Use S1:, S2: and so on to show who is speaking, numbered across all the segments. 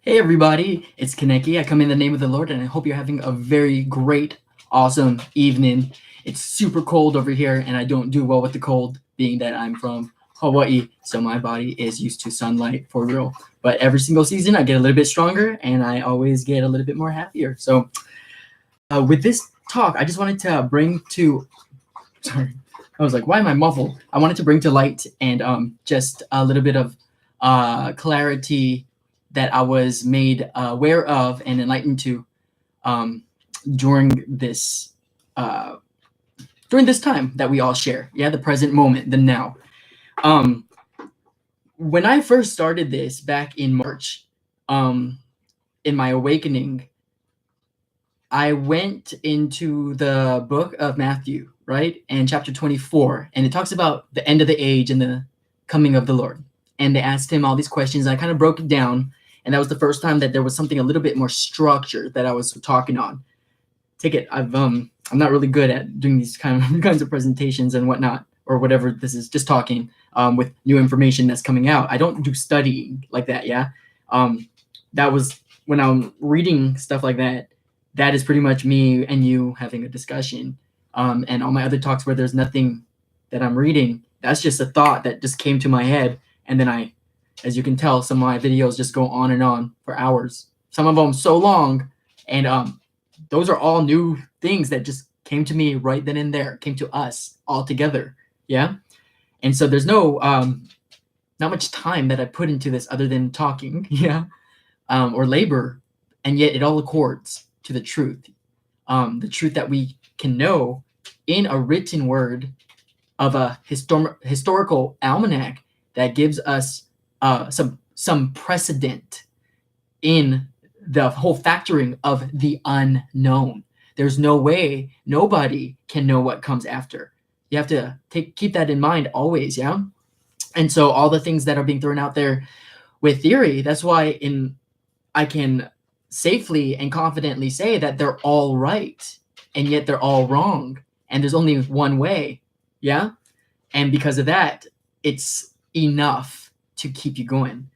S1: Hey everybody, it's Kaneki. I come in the name of the Lord and I hope you're having a very great, awesome evening. It's super cold over here and I don't do well with the cold, being that I'm from Hawaii, so my body is used to sunlight for real. But every single season I get a little bit stronger and I always get a little bit more happier. So with this talk, I just wanted to bring to, sorry, I was like, why am I muffled? I wanted to bring to light and just a little bit of clarity that I was made aware of and enlightened to um, during this uh, during this time that we all share. Yeah, the present moment, the now. Um, when I first started this back in March, in my awakening, I went into the book of Matthew, right, and chapter 24, and it talks about the end of the age and the coming of the Lord. And they asked him all these questions. And I kind of broke it down, and that was the first time that there was something a little bit more structured that I was talking on. Take it. I'm not really good at doing these kinds of presentations and whatnot, or whatever this is, just talking with new information that's coming out. I don't do studying like that. Yeah, that was when I'm reading stuff like that. That is pretty much me and you having a discussion. And all my other talks where there's nothing that I'm reading, that's just a thought that just came to my head. And then I, as you can tell, some of my videos just go on and on for hours. Some of them so long. And those are all new things that just came to me right then and there, came to us all together. Yeah. And so there's no, not much time that I put into this other than talking. Yeah. Or labor. And yet it all accords to the truth that we can know in a written word of a historical almanac that gives us some precedent in the whole factoring of the unknown. There's no way nobody can know what comes after. You have to keep that in mind always, yeah? And so all the things that are being thrown out there with theory, that's why I can safely and confidently say that they're all right, and yet they're all wrong. And there's only one way, yeah? And because of that, it's enough to keep you going.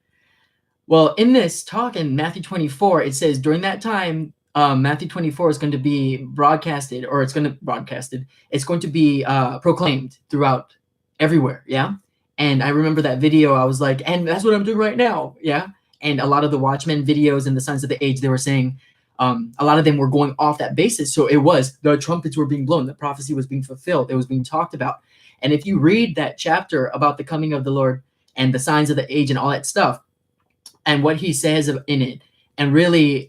S1: Well, in this talk in Matthew 24, it says during that time, Matthew 24 is going to be broadcasted, or it's going to be proclaimed throughout everywhere, yeah? And I remember that video, I was like, and that's what I'm doing right now, yeah? And a lot of the Watchmen videos and the Signs of the Age, they were saying a lot of them were going off that basis. So it was the trumpets were being blown. The prophecy was being fulfilled. It was being talked about. And if you read that chapter about the coming of the Lord and the signs of the age and all that stuff and what he says in it, and really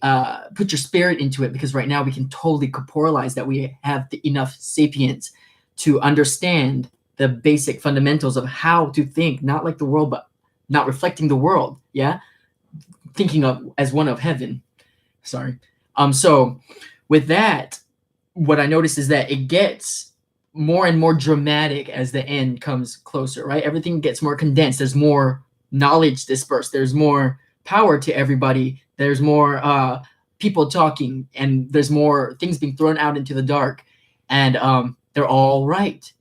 S1: put your spirit into it, because right now we can totally corporalize that we have enough sapience to understand the basic fundamentals of how to think, not like the world, but not reflecting the world. Yeah. Thinking of as one of heaven. Sorry. So with that, what I noticed is that it gets more and more dramatic as the end comes closer, right? Everything gets more condensed. There's more knowledge dispersed. There's more power to everybody. There's more people talking, and there's more things being thrown out into the dark. And they're all right.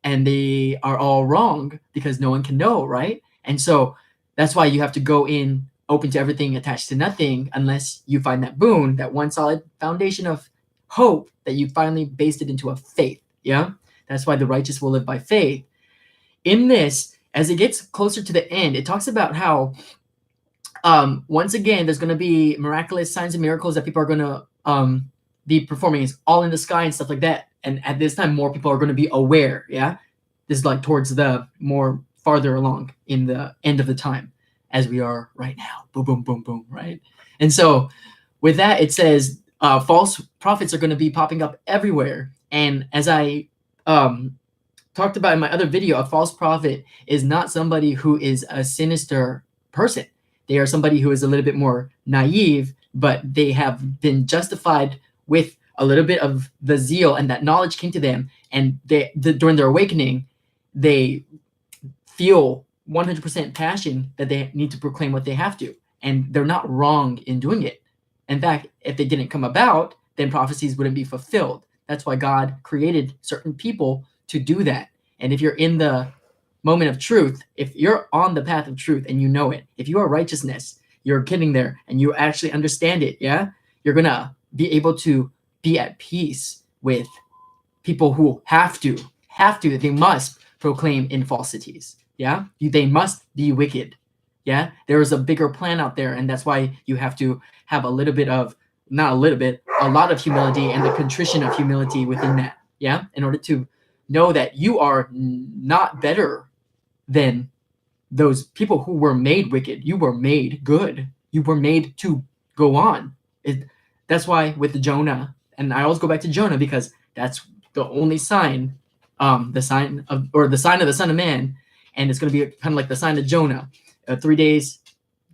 S1: And they are all wrong because no one can know, right? And so that's why you have to go in open to everything, attached to nothing, unless you find that boon, that one solid foundation of hope that you finally based it into a faith. Yeah, that's why the righteous will live by faith. In this, as it gets closer to the end, it talks about how once again there's going to be miraculous signs and miracles that people are going to be performing. It's all in the sky and stuff like that. And at this time, more people are going to be aware. Yeah, this is like towards the more farther along in the end of the time, as we are right now. Boom, boom, boom, boom, right? And so with that, it says false prophets are going to be popping up everywhere. And as I talked about in my other video, a false prophet is not somebody who is a sinister person. They are somebody who is a little bit more naive, but they have been justified with a little bit of the zeal, and that knowledge came to them. And during their awakening, they feel 100% passion that they need to proclaim what they have to, and they're not wrong in doing it. In fact, if they didn't come about, then prophecies wouldn't be fulfilled. That's why God created certain people to do that. And if you're in the moment of truth, if you're on the path of truth and you know it, if you are righteousness, you're getting there and you actually understand it, yeah, you're gonna be able to be at peace with people who they must proclaim in falsities. Yeah, they must be wicked. Yeah, there is a bigger plan out there, and that's why you have to have a little bit of, not a little bit, a lot of humility and the contrition of humility within that. Yeah, in order to know that you are not better than those people who were made wicked. You were made good. You were made to go on. That's why with Jonah, and I always go back to Jonah because that's the only sign, the sign of the Son of Man, and it's going to be kind of like the sign of Jonah, 3 days,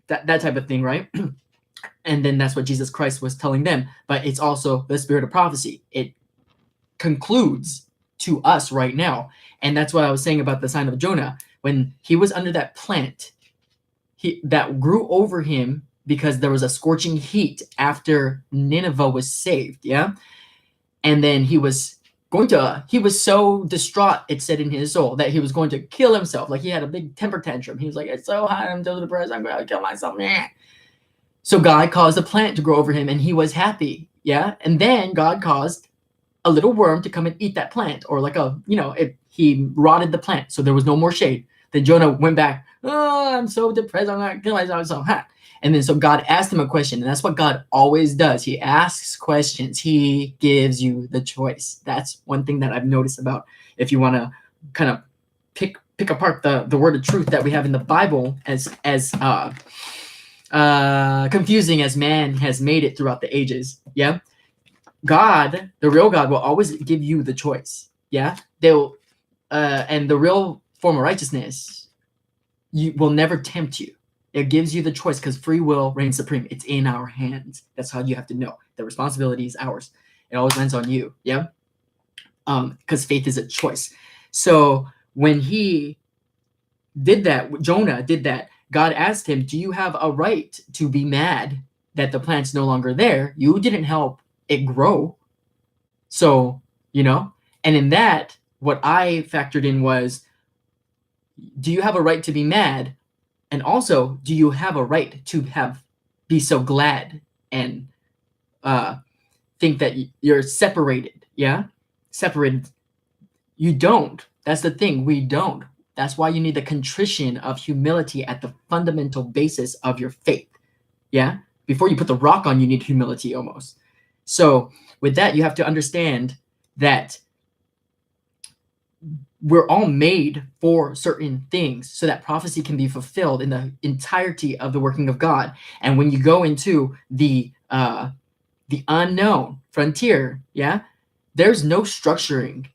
S1: that type of thing, right? And then that's what Jesus Christ was telling them. But it's also the spirit of prophecy. It concludes to us right now, and that's what I was saying about the sign of Jonah. When he was under that plant, that grew over him because there was a scorching heat after Nineveh was saved, yeah? And then he was so distraught, it said in his soul, that he was going to kill himself. Like he had a big temper tantrum. He was like, it's so hot, I'm so depressed, I'm going to kill myself. So God caused a plant to grow over him and he was happy, yeah? And then God caused a little worm to come and eat that plant, or like he rotted the plant, so there was no more shade. Then Jonah went back, oh, I'm so depressed, I'm gonna kill myself, I'm so hot. And then so God asked him a question, and that's what God always does. He asks questions. He gives you the choice. That's one thing that I've noticed about, if you want to kind of pick apart the word of truth that we have in the Bible, as confusing as man has made it throughout the ages. Yeah, God, the real God, will always give you the choice. Yeah, and the real form of righteousness will never tempt you. It gives you the choice because free will reigns supreme. It's in our hands. That's how you have to know. The responsibility is ours. It always lands on you. Yeah. Because faith is a choice. So when he did that, Jonah did that, God asked him, do you have a right to be mad that the plant's no longer there? You didn't help it grow. So, and in that, what I factored in was, do you have a right to be mad? And also, do you have a right to be so glad and think that you're separated? Yeah? Separated. You don't. That's the thing. We don't. That's why you need the contrition of humility at the fundamental basis of your faith. Yeah? Before you put the rock on, you need humility almost. So with that, you have to understand that we're all made for certain things so that prophecy can be fulfilled in the entirety of the working of God. And when you go into the unknown frontier, yeah, there's no structuring.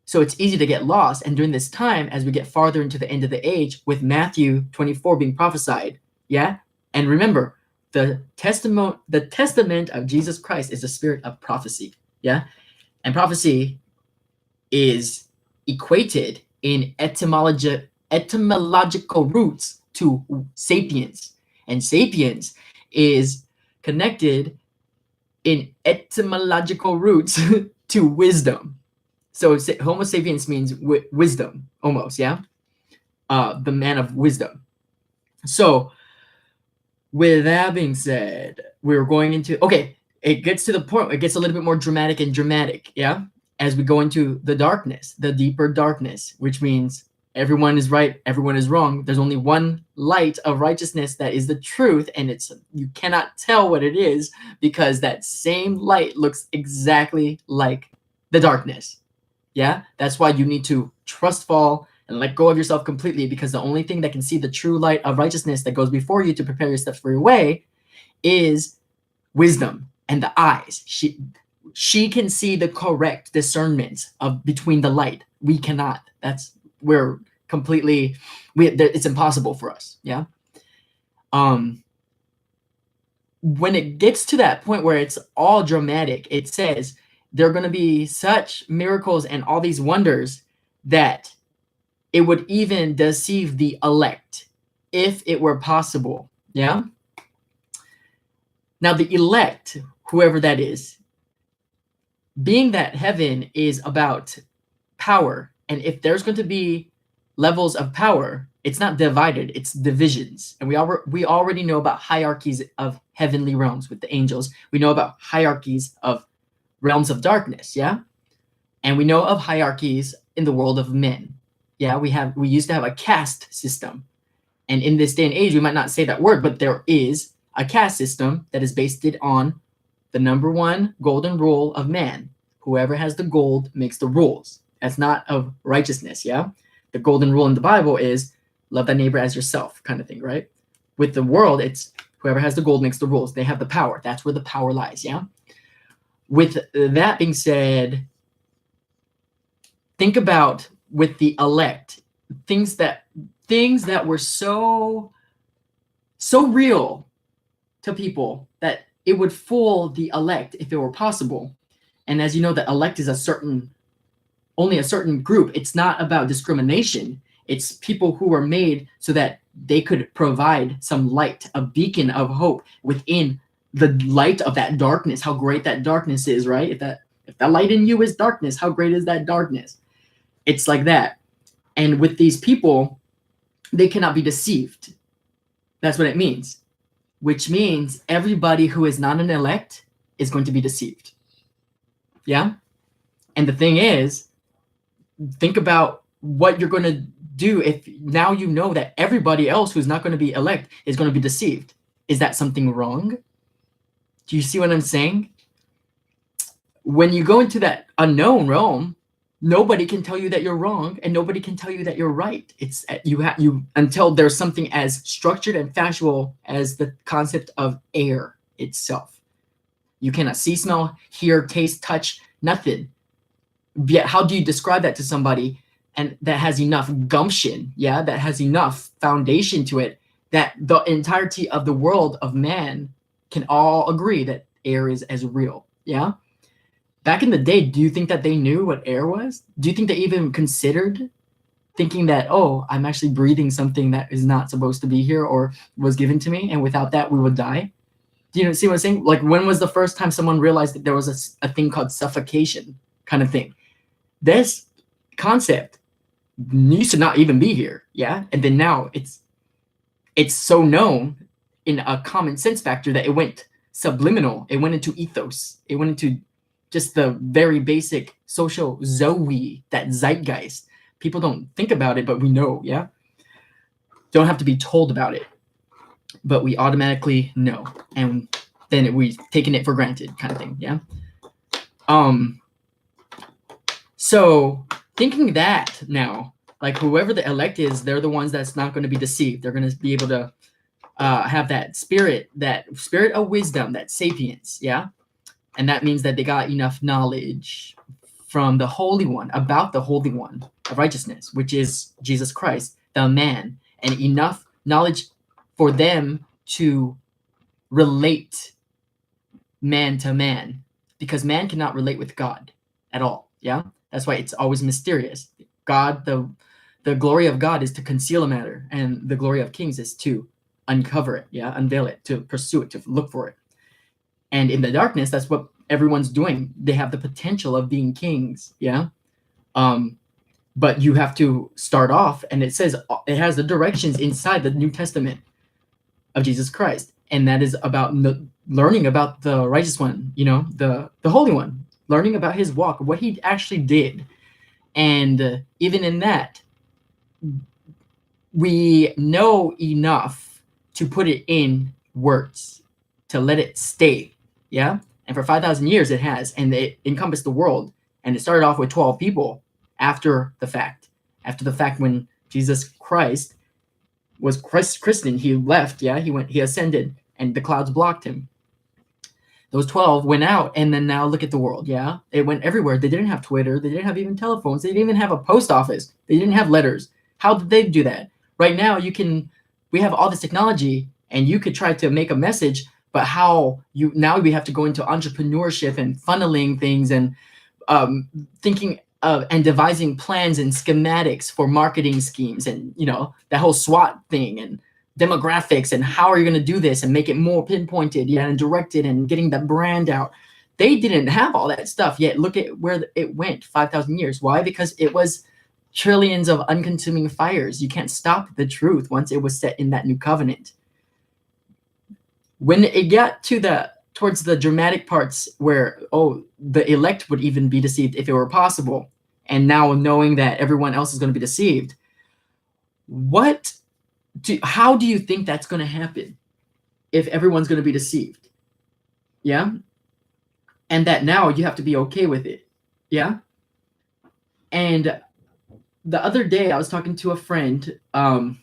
S1: So it's easy to get lost. And during this time, as we get farther into the end of the age, with Matthew 24 being prophesied, yeah, and remember, the testament of Jesus Christ is the spirit of prophecy, yeah, and prophecy is equated in etymological roots to sapiens, and sapiens is connected in etymological roots to wisdom. So Homo sapiens means wisdom, almost, yeah, the man of wisdom. So with that being said, we're going into, it gets to the point, it gets a little bit more dramatic, yeah, as we go into the darkness, the deeper darkness, which means everyone is right, everyone is wrong. There's only one light of righteousness that is the truth, and you cannot tell what it is because that same light looks exactly like the darkness. Yeah, that's why you need to fall and let go of yourself completely, because the only thing that can see the true light of righteousness that goes before you to prepare your steps for your way is wisdom and the eyes. She can see the correct discernment between the light. We cannot. It's impossible for us. Yeah. When it gets to that point where it's all dramatic, it says there are going to be such miracles and all these wonders that it would even deceive the elect if it were possible. Yeah. Now the elect, whoever that is, being that heaven is about power, and if there's going to be levels of power, It's not divided, it's divisions. And we already know about hierarchies of heavenly realms with the angels. We know about hierarchies of realms of darkness, yeah? And we know of hierarchies in the world of men. Yeah, we used to have a caste system. And in this day and age, we might not say that word, but there is a caste system that is based on the number one golden rule of man. Whoever has the gold makes the rules. That's not of righteousness, yeah? The golden rule in the Bible is love thy neighbor as yourself, kind of thing, right? With the world, it's whoever has the gold makes the rules. They have the power. That's where the power lies, yeah? With that being said, think about with the elect, things that were so real to people that it would fool the elect if it were possible. And as you know, the elect is only a certain group. It's not about discrimination. It's people who were made so that they could provide some light, a beacon of hope within the light of that darkness. How great that darkness is, right? If that light in you is darkness, how great is that darkness? It's like that. And with these people, they cannot be deceived. That's what it means. Which means everybody who is not an elect is going to be deceived. Yeah? And the thing is, think about what you're going to do if now you know that everybody else who's not going to be elect is going to be deceived. Is that something wrong? Do you see what I'm saying? When you go into that unknown realm, nobody can tell you that you're wrong, and nobody can tell you that you're right. It's you until there's something as structured and factual as the concept of air itself. You cannot see, smell, hear, taste, touch, nothing. Yet how do you describe that to somebody and that has enough gumption, yeah, that has enough foundation to it, that the entirety of the world of man can all agree that air is as real, yeah? Back in the day, do you think that they knew what air was? Do you think they even considered thinking that, oh, I'm actually breathing something that is not supposed to be here or was given to me, and without that, we would die? Do you see what I'm saying? Like, when was the first time someone realized that there was a thing called suffocation kind of thing? This concept used to not even be here, yeah? And then now it's so known in a common sense factor that it went subliminal. It went into ethos. It went into just the very basic social zoe, that zeitgeist. People don't think about it, but we know, yeah? Don't have to be told about it, but we automatically know. And then we've taken it for granted kind of thing, yeah? So thinking that now, like whoever the elect is, they're the ones that's not going to be deceived. They're going to be able to have that spirit of wisdom, that sapience, yeah? And that means that they got enough knowledge from the Holy One, about the Holy One of righteousness, which is Jesus Christ, the man, and enough knowledge for them to relate man to man, because man cannot relate with God at all, yeah? That's why it's always mysterious. God, the glory of God is to conceal a matter, and the glory of kings is to uncover it, yeah, unveil it, to pursue it, to look for it. And in the darkness, that's what everyone's doing. They have the potential of being kings, yeah? But you have to start off, and it says, it has the directions inside the New Testament of Jesus Christ. And that is about learning about the righteous one, you know, the Holy One, learning about his walk, what he actually did. And even in that, we know enough to put it in words, to let it stay, yeah? And for 5,000 years it has, and it encompassed the world. And it started off with 12 people after the fact when Jesus Christ was christened, he left, yeah? He ascended, and the clouds blocked him. Those 12 went out, and then now look at the world, yeah? It went everywhere. They didn't have Twitter. They didn't have even telephones. They didn't even have a post office. They didn't have letters. How did they do that? Right now, we have all this technology, and you could try to make a message, but now we have to go into entrepreneurship and funneling things and thinking of and devising plans and schematics for marketing schemes, and, you know, that whole SWOT thing and demographics, and how are you going to do this and make it more pinpointed, yeah, and directed, and getting the brand out. They didn't have all that stuff yet. Look at where it went 5,000 years. Why? Because it was trillions of unconsuming fires. You can't stop the truth once it was set in that new covenant. When it got to towards the dramatic parts where, oh, the elect would even be deceived if it were possible, and now knowing that everyone else is going to be deceived, how do you think that's going to happen if everyone's going to be deceived? Yeah. And that now you have to be okay with it. Yeah. And the other day I was talking to a friend who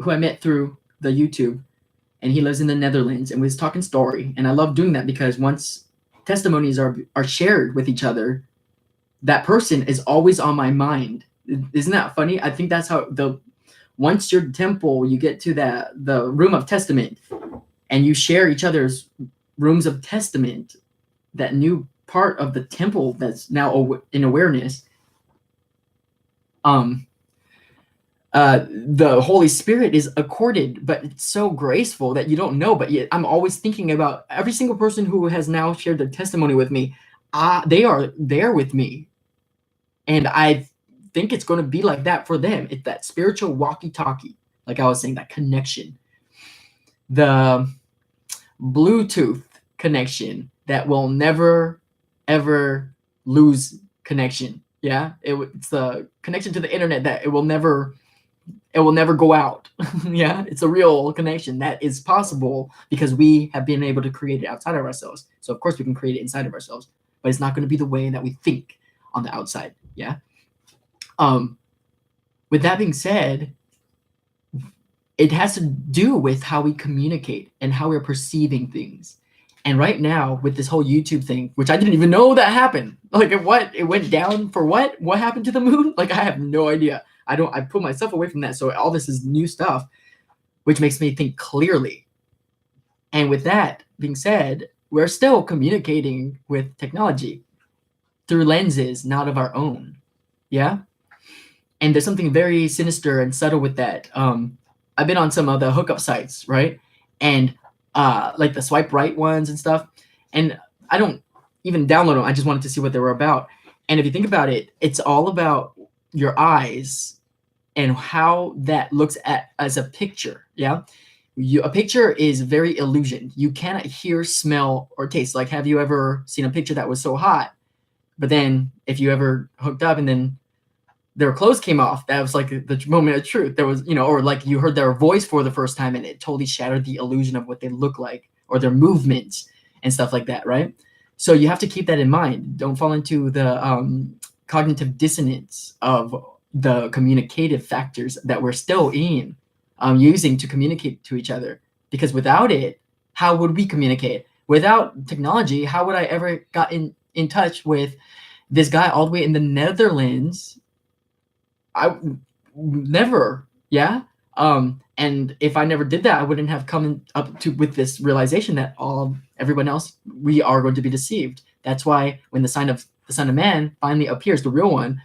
S1: I met through the YouTube, and he lives in the Netherlands, and we was talking story. And I love doing that because once testimonies are shared with each other, that person is always on my mind. Isn't that funny? I think that's how once your temple, you get to the room of testament, and you share each other's rooms of testament, that new part of the temple that's now in awareness, the Holy Spirit is accorded, but it's so graceful that you don't know. But yet I'm always thinking about every single person who has now shared their testimony with me. They are there with me, and I think it's going to be like that for them. It's that spiritual walkie-talkie, like I was saying, that connection, the Bluetooth connection that will never ever lose connection. Yeah, it's the connection to the internet that it will never go out. Yeah, it's a real connection that is possible because we have been able to create it outside of ourselves. So of course we can create it inside of ourselves, but it's not going to be the way that we think on the outside. Yeah. With that being said, it has to do with how we communicate and how we're perceiving things. And right now with this whole YouTube thing, which I didn't even know that happened, like it went down for what happened to the moon? Like I have no idea. I put myself away from that. So all this is new stuff, which makes me think clearly. And with that being said, we're still communicating with technology through lenses not of our own. Yeah. And there's something very sinister and subtle with that. I've been on some of the hookup sites, right? And like the swipe right ones and stuff. And I don't even download them. I just wanted to see what they were about. And if you think about it, it's all about your eyes and how that looks at as a picture. Yeah. A picture is very illusion. You cannot hear, smell, or taste. Like, have you ever seen a picture that was so hot, but then if you ever hooked up and then their clothes came off, that was like the moment of truth. There was, or like you heard their voice for the first time and it totally shattered the illusion of what they look like or their movements and stuff like that, right? So you have to keep that in mind. Don't fall into the cognitive dissonance of the communicative factors that we're still using to communicate to each other. Because without it, how would we communicate? Without technology, how would I ever got in touch with this guy all the way in the Netherlands? I never, yeah. And if I never did that, I wouldn't have come up with this realization that everyone else, we are going to be deceived. That's why when the Son of Man finally appears, the real one,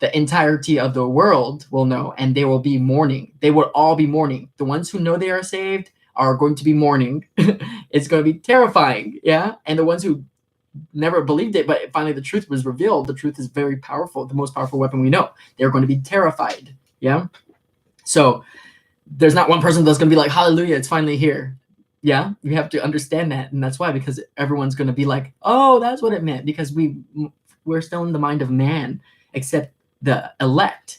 S1: the entirety of the world will know, and they will be mourning. They will all be mourning. The ones who know they are saved are going to be mourning. It's going to be terrifying, yeah. And the ones who never believed it, but finally the truth was revealed. The truth is very powerful, the most powerful weapon we know. They're going to be terrified. Yeah. So there's not one person that's going to be like, hallelujah, it's finally here. Yeah. You have to understand that. And that's why, because everyone's going to be like, oh, that's what it meant, because we're still in the mind of man, except the elect.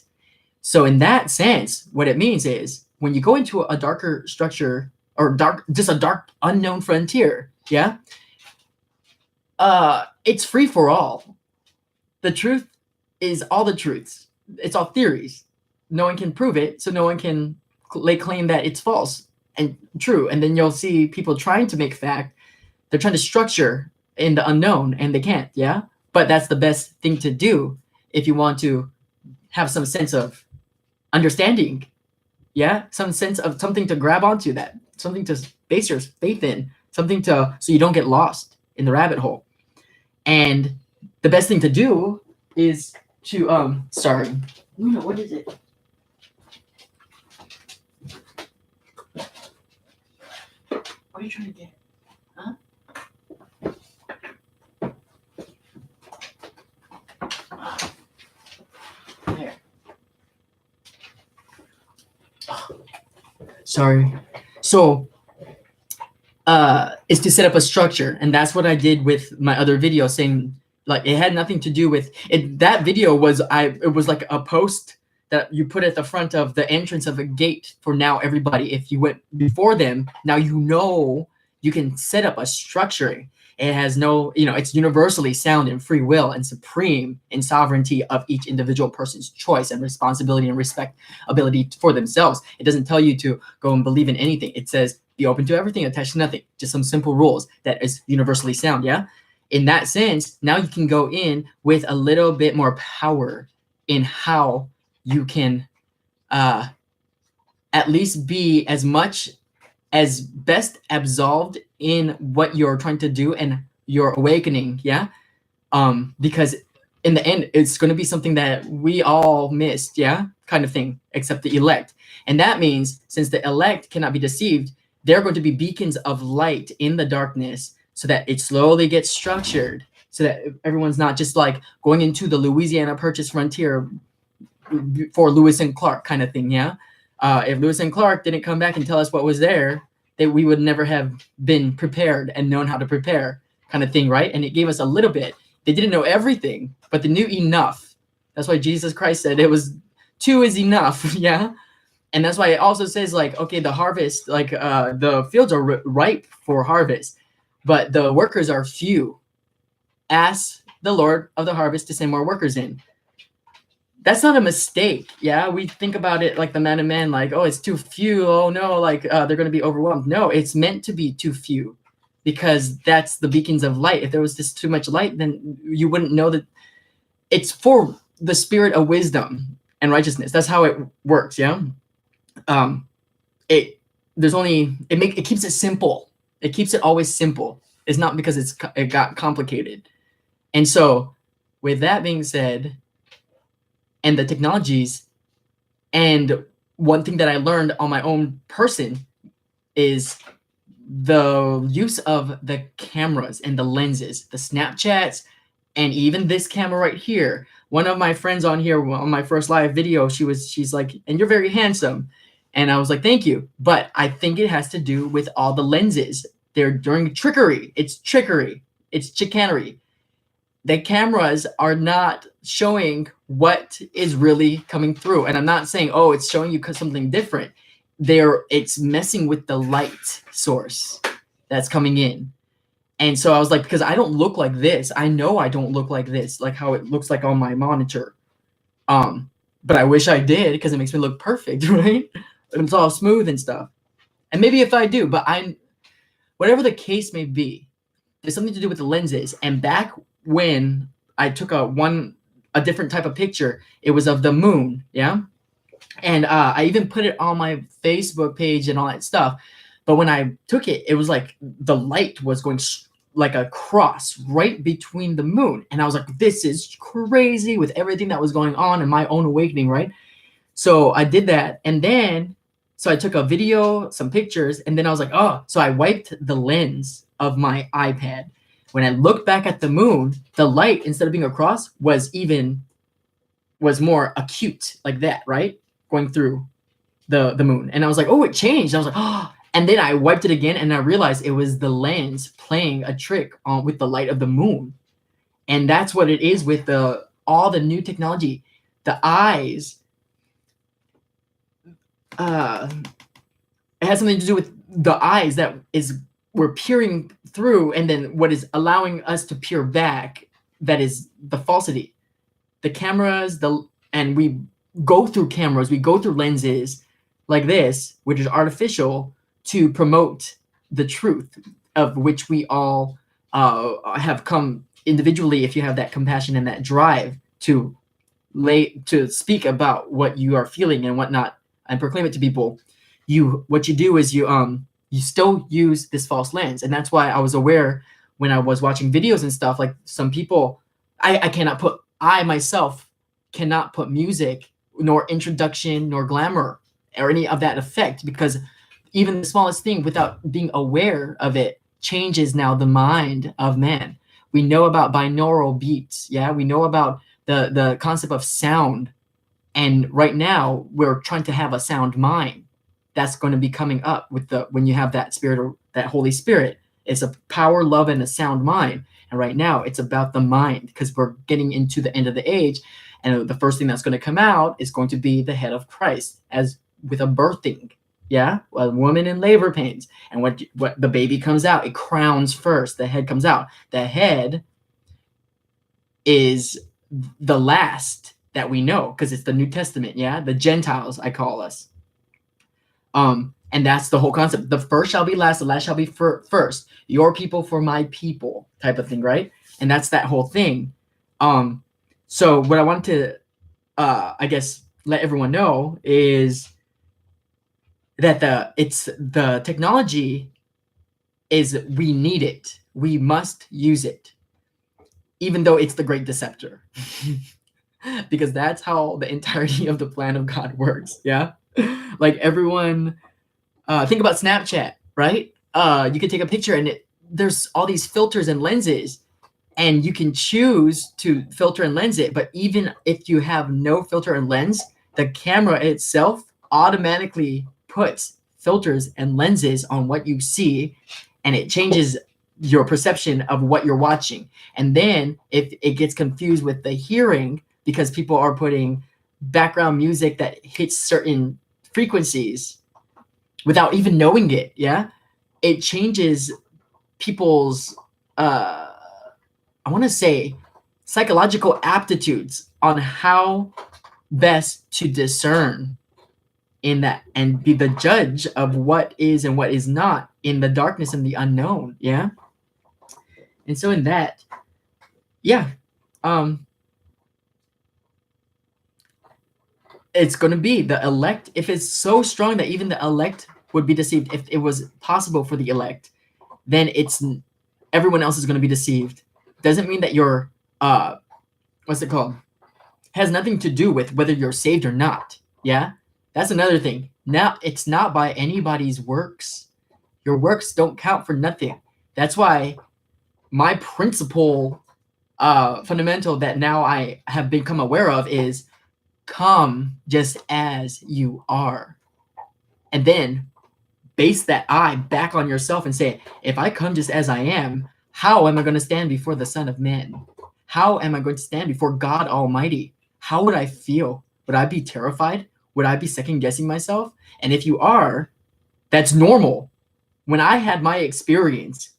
S1: So in that sense, what it means is when you go into a darker structure or just a dark unknown frontier, yeah, it's free for all. The truth is all the truths. It's all theories. No one can prove it, so no one can lay claim that it's false and true. And then you'll see people trying to make fact. They're trying to structure in the unknown, and they can't. Yeah, but that's the best thing to do if you want to have some sense of understanding. Yeah, some sense of something to grab onto, that something to base your faith in, something so you don't get lost in the rabbit hole. And the best thing to do is to sorry, Luna, what is it? What are you trying to get? Huh? There. Sorry. So is to set up a structure, and that's what I did with my other video, saying like it had nothing to do with it. That video was it was like a post that you put at the front of the entrance of a gate for now everybody. If you went before them, now you can set up a structure. It has no, it's universally sound in free will and supreme in sovereignty of each individual person's choice and responsibility and respect ability for themselves. It doesn't tell you to go and believe in anything. It says be open to everything, attached to nothing. Just some simple rules that is universally sound. Yeah. In that sense, now you can go in with a little bit more power in how you can at least be as much as best absolved in what you're trying to do and your awakening. Yeah. Because in the end, it's going to be something that we all missed. Yeah. Kind of thing, except the elect. And that means since the elect cannot be deceived, they're going to be beacons of light in the darkness so that it slowly gets structured so that everyone's not just like going into the Louisiana Purchase frontier for Lewis and Clark kind of thing. Yeah. If Lewis and Clark didn't come back and tell us what was there, that we would never have been prepared and known how to prepare kind of thing. Right. And it gave us a little bit. They didn't know everything, but they knew enough. That's why Jesus Christ said it was 2 is enough. Yeah. And that's why it also says like, okay, the harvest, like the fields are ripe for harvest, but the workers are few. Ask the Lord of the harvest to send more workers in. That's not a mistake. Yeah, we think about it like the man and man, like, oh, it's too few. Oh no, like they're going to be overwhelmed. No, it's meant to be too few because that's the beacons of light. If there was just too much light, then you wouldn't know that it's for the spirit of wisdom and righteousness. That's how it works. Yeah. It keeps it simple. It keeps it always simple. It's not because it got complicated. And so with that being said, and the technologies, and one thing that I learned on my own person is the use of the cameras and the lenses, the Snapchats, and even this camera right here. One of my friends on here on my first live video, she's like, and you're very handsome. And I was like, thank you. But I think it has to do with all the lenses. They're doing trickery. It's trickery. It's chicanery. The cameras are not showing what is really coming through. And I'm not saying, oh, it's showing you something different. It's messing with the light source that's coming in. And so I was like, because I don't look like this. I know I don't look like this, like how it looks like on my monitor. But I wish I did because it makes me look perfect, right? It's all smooth and stuff. And maybe if I do, but whatever the case may be, there's something to do with the lenses. And back when I took a different type of picture, it was of the moon. Yeah. And I even put it on my Facebook page and all that stuff. But when I took it, it was like the light was going like a cross right between the moon. And I was like, this is crazy with everything that was going on in my own awakening, right? So I did that. And then, so I took a video, some pictures, and then I was like, oh, so I wiped the lens of my iPad. When I looked back at the moon, the light, instead of being across, was more acute like that, right? Going through the moon. And I was like, oh, it changed. I was like, oh, and then I wiped it again and I realized it was the lens playing a trick with the light of the moon. And that's what it is with all the new technology. The eyes, it has something to do with the eyes that we're peering through, and then what is allowing us to peer back, that is the falsity. The cameras, and we go through cameras, we go through lenses like this, which is artificial, to promote the truth of which we all have come individually, if you have that compassion and that drive to speak about what you are feeling and whatnot and proclaim it to people. What you do is you still use this false lens. And that's why I was aware when I was watching videos and stuff, like some people, I myself cannot put music nor introduction nor glamour or any of that effect, because even the smallest thing without being aware of it changes now the mind of man. We know about binaural beats. Yeah. We know about the concept of sound And right now we're trying to have a sound mind. That's going to be coming up with the when you have that spirit, or that Holy Spirit. It's a power, love, and a sound mind. And right now it's about the mind, because we're getting into the end of the age. And the first thing that's going to come out is going to be the head of Christ, as with a birthing. Yeah, a woman in labor pains, and what the baby comes out, it crowns first. The head comes out. The head is the last that we know, because it's the New Testament. Yeah, the Gentiles, I call us. And that's the whole concept. The first shall be last, the last shall be first. Your people for my people, type of thing, right? And that's that whole thing. So what I want to, I guess, let everyone know is that the technology is, we need it. We must use it, even though it's the great deceptor, because that's how the entirety of the plan of God works. Yeah, like everyone. Think about Snapchat, right? You can take a picture and there's all these filters and lenses, and you can choose to filter and lens it. But even if you have no filter and lens, the camera itself automatically puts filters and lenses on what you see, and it changes your perception of what you're watching. And then if it gets confused with the hearing, because people are putting background music that hits certain frequencies without even knowing it, yeah, it changes people's I want to say psychological aptitudes on how best to discern in that, and be the judge of what is and what is not in the darkness and the unknown. Yeah. And so in that, yeah, it's going to be the elect. If it's so strong that even the elect would be deceived, if it was possible for the elect, then it's everyone else is going to be deceived. Doesn't mean that you're what's it called, has nothing to do with whether you're saved or not. Yeah, that's another thing. Now it's not by anybody's works. Your works don't count for nothing. That's why my principle, fundamental, that now I have become aware of is, come just as you are. And then base that I back on yourself and say, if I come just as I am, how am I going to stand before the Son of Man? How am I going to stand before God Almighty? How would I feel? Would I be terrified? Would I be second guessing myself? And if you are, that's normal. When I had my experience,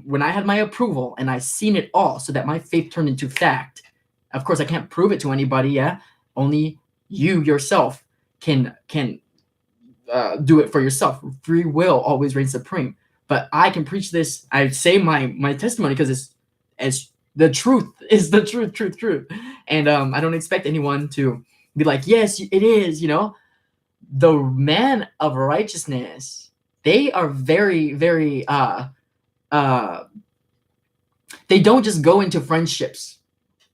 S1: when I had my approval and I seen it all, so that my faith turned into fact. Of course, I can't prove it to anybody. Yeah, only you yourself can do it for yourself. Free will always reigns supreme. But I can preach this. I say my testimony because it's as the truth is the truth. And I don't expect anyone to be like, yes, it is. You know, the man of righteousness, they are very, very. They don't just go into friendships.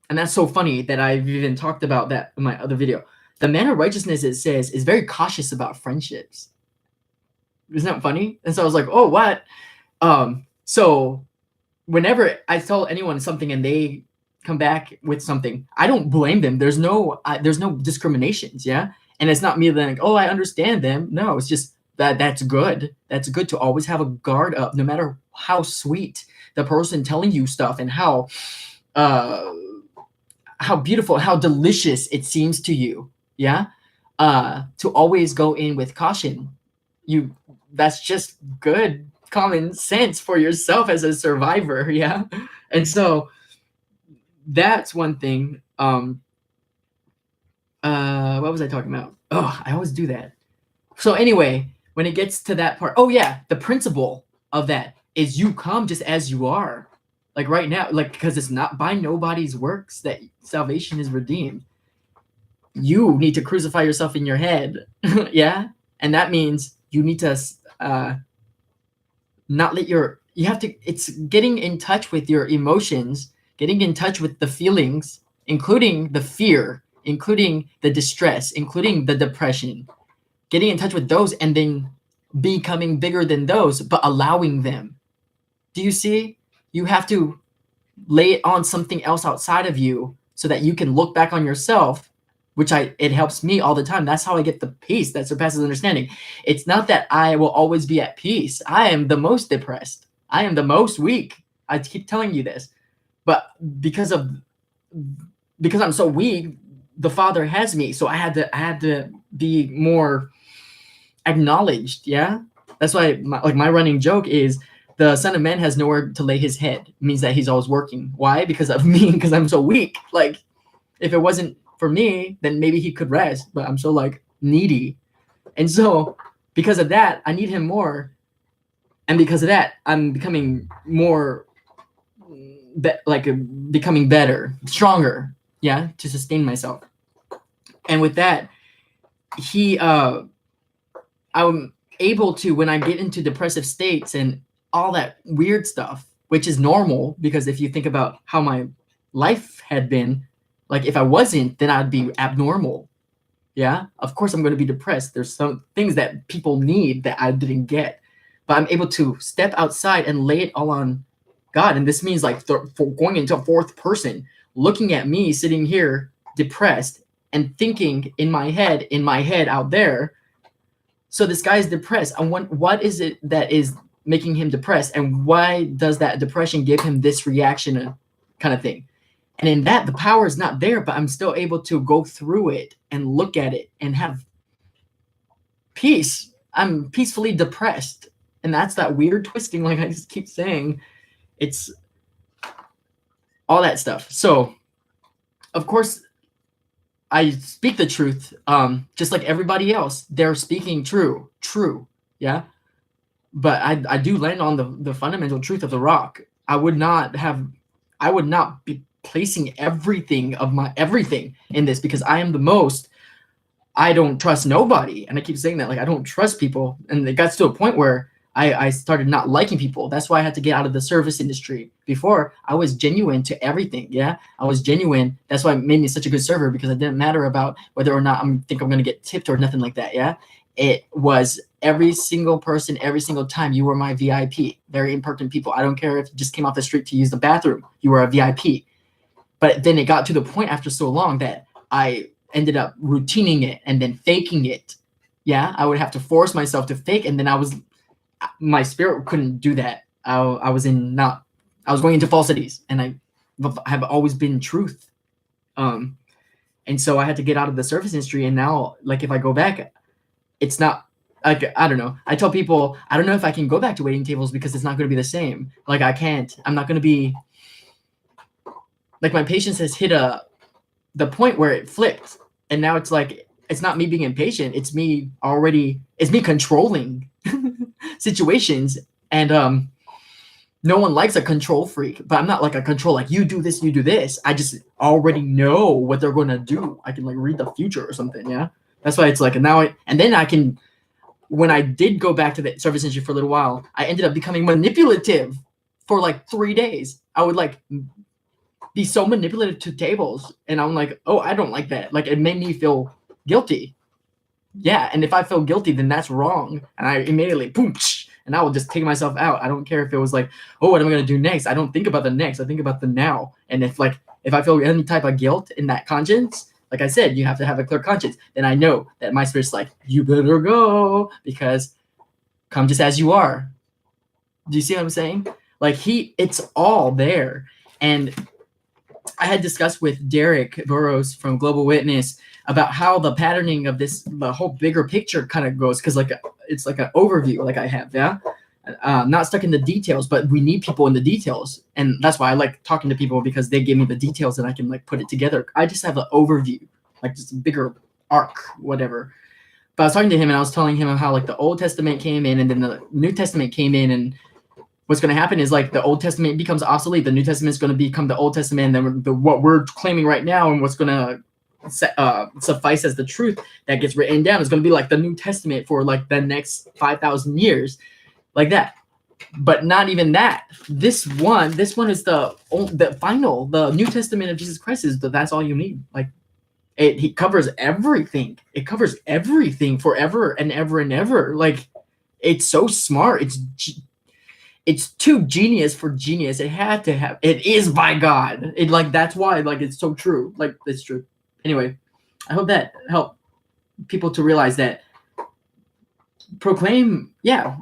S1: And that's so funny that I've even talked about that in my other video. The man of righteousness, it says, is very cautious about friendships. Isn't that funny? And so I was like, oh, what? So whenever I tell anyone something and they come back with something, I don't blame them. There's no discriminations, yeah? And it's not me like, oh, I understand them. No, it's just that's good. That's good to always have a guard up, no matter how sweet the person telling you stuff and how beautiful, how delicious it seems to you. Yeah. To always go in with caution. That's just good common sense for yourself as a survivor. Yeah. And so that's one thing. What was I talking about? Oh, I always do that. So anyway, when it gets to that part, oh yeah, the principle of that is you come just as you are. Like right now, like, because it's not by nobody's works that salvation is redeemed. You need to crucify yourself in your head. Yeah. And that means you need to not let it's getting in touch with your emotions, getting in touch with the feelings, including the fear, including the distress, including the depression, getting in touch with those, and then becoming bigger than those, but allowing them. Do you see? You have to lay it on something else outside of you so that you can look back on yourself which it helps me all the time. That's how I get the peace that surpasses understanding. It's not that I will always be at peace. I am the most depressed. I am the most weak. I keep telling you this. But because I'm so weak, the Father has me. So I had to be more acknowledged. Yeah. That's why my running joke is the Son of Man has nowhere to lay his head. It means that he's always working. Why? Because of me, because I'm so weak. Like, if it wasn't for me, then maybe he could rest, but I'm so like needy. And so because of that, I need him more. And because of that, I'm becoming more becoming better, stronger, yeah, to sustain myself. And with that, I'm able to, when I get into depressive states and all that weird stuff, which is normal, because if you think about how my life had been, like if I wasn't, then I'd be abnormal. Yeah, of course I'm going to be depressed. There's some things that people need that I didn't get, but I'm able to step outside and lay it all on God. And this means like for going into a fourth person, looking at me sitting here depressed and thinking in my head out there, so this guy is depressed. I want, what is it that is making him depressed, and why does that depression give him this reaction, kind of thing. And in that, the power is not there, but I'm still able to go through it and look at it and have peace. I'm peacefully depressed. And that's that weird twisting, like I just keep saying. It's all that stuff. So, of course, I speak the truth, just like everybody else. They're speaking true, yeah. But I do land on the fundamental truth of the rock. I would not be placing everything in this, because I am the most. I don't trust nobody, and I keep saying that, like I don't trust people, and it got to a point where I started not liking people. That's why I had to get out of the service industry. Before, I was genuine to everything. Yeah, I was genuine. That's why it made me such a good server, because it didn't matter about whether or not I'm going to get tipped or nothing like that. Yeah, it was every single person, every single time. You were my VIP. Very important people. I don't care if you just came off the street to use the bathroom. You were a VIP. But then it got to the point after so long that I ended up routining it and then faking it. Yeah, I would have to force myself to fake, and then my spirit couldn't do that. I was going into falsities, and I have always been truth. And so I had to get out of the service industry, and now, like, if I go back, it's not, like, I don't know. I tell people, I don't know if I can go back to waiting tables, because it's not going to be the same. Like, I'm not going to be, like, my patience has hit the point where it flipped, and now it's like, it's not me being impatient, it's me controlling situations. And no one likes a control freak, but I'm not like a control, like you do this. I just already know what they're going to do. I can like read the future or something. Yeah, that's why it's like, and then I can, when I did go back to the service industry for a little while, I ended up becoming manipulative for like 3 days. I would like be so manipulative to tables, and I'm like, oh, I don't like that. Like, it made me feel guilty. Yeah, and if I feel guilty, then that's wrong, and I immediately boom, and I will just take myself out. I don't care if it was like, oh, what am I gonna do next? I don't think about the next. I think about the now. And if I feel any type of guilt in that conscience, like I said, you have to have a clear conscience. Then I know that my spirit's like, you better go, because come just as you are. Do you see what I'm saying? Like, it's all there. And I had discussed with Derek Burrows from Global Witness about how the patterning of the whole bigger picture kind of goes, because it's like an overview, like I have, yeah. Not stuck in the details, but we need people in the details, and that's why I like talking to people, because they give me the details and I can like put it together. I just have an overview, like just a bigger arc, whatever. But I was talking to him, and I was telling him how like the Old Testament came in, and then the New Testament came in, and what's going to happen is like the Old Testament becomes obsolete. The New Testament is going to become the Old Testament. And then what we're claiming right now, and what's going to suffice as the truth that gets written down, is going to be like the New Testament for like the next 5,000 years, like that. But not even that. This one is the final. The New Testament of Jesus Christ that's all you need. Like, he covers everything. It covers everything forever and ever and ever. Like, it's so smart. It's too genius for genius. It had to have. It is by God. It, like, that's why, like, it's so true. Like, it's true. Anyway, I hope that helped people to realize that proclaim, yeah,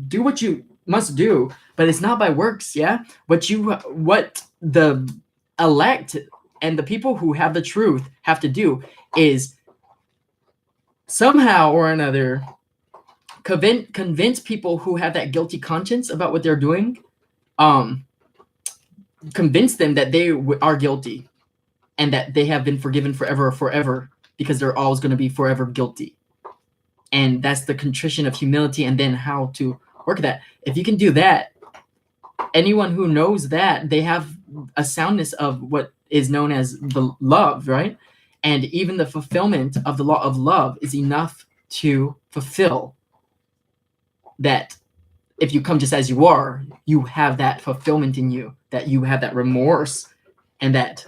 S1: do what you must do, but it's not by works, yeah? What the elect and the people who have the truth have to do is somehow or another convince people who have that guilty conscience about what they're doing, um convince them that they are guilty and that they have been forgiven forever, because they're always going to be forever guilty. And that's the contrition of humility, and then how to work that. If you can do that, anyone who knows that, they have a soundness of what is known as the love, right? And even the fulfillment of the law of love is enough to fulfill that. If you come just as you are, you have that fulfillment in you, that you have that remorse, and that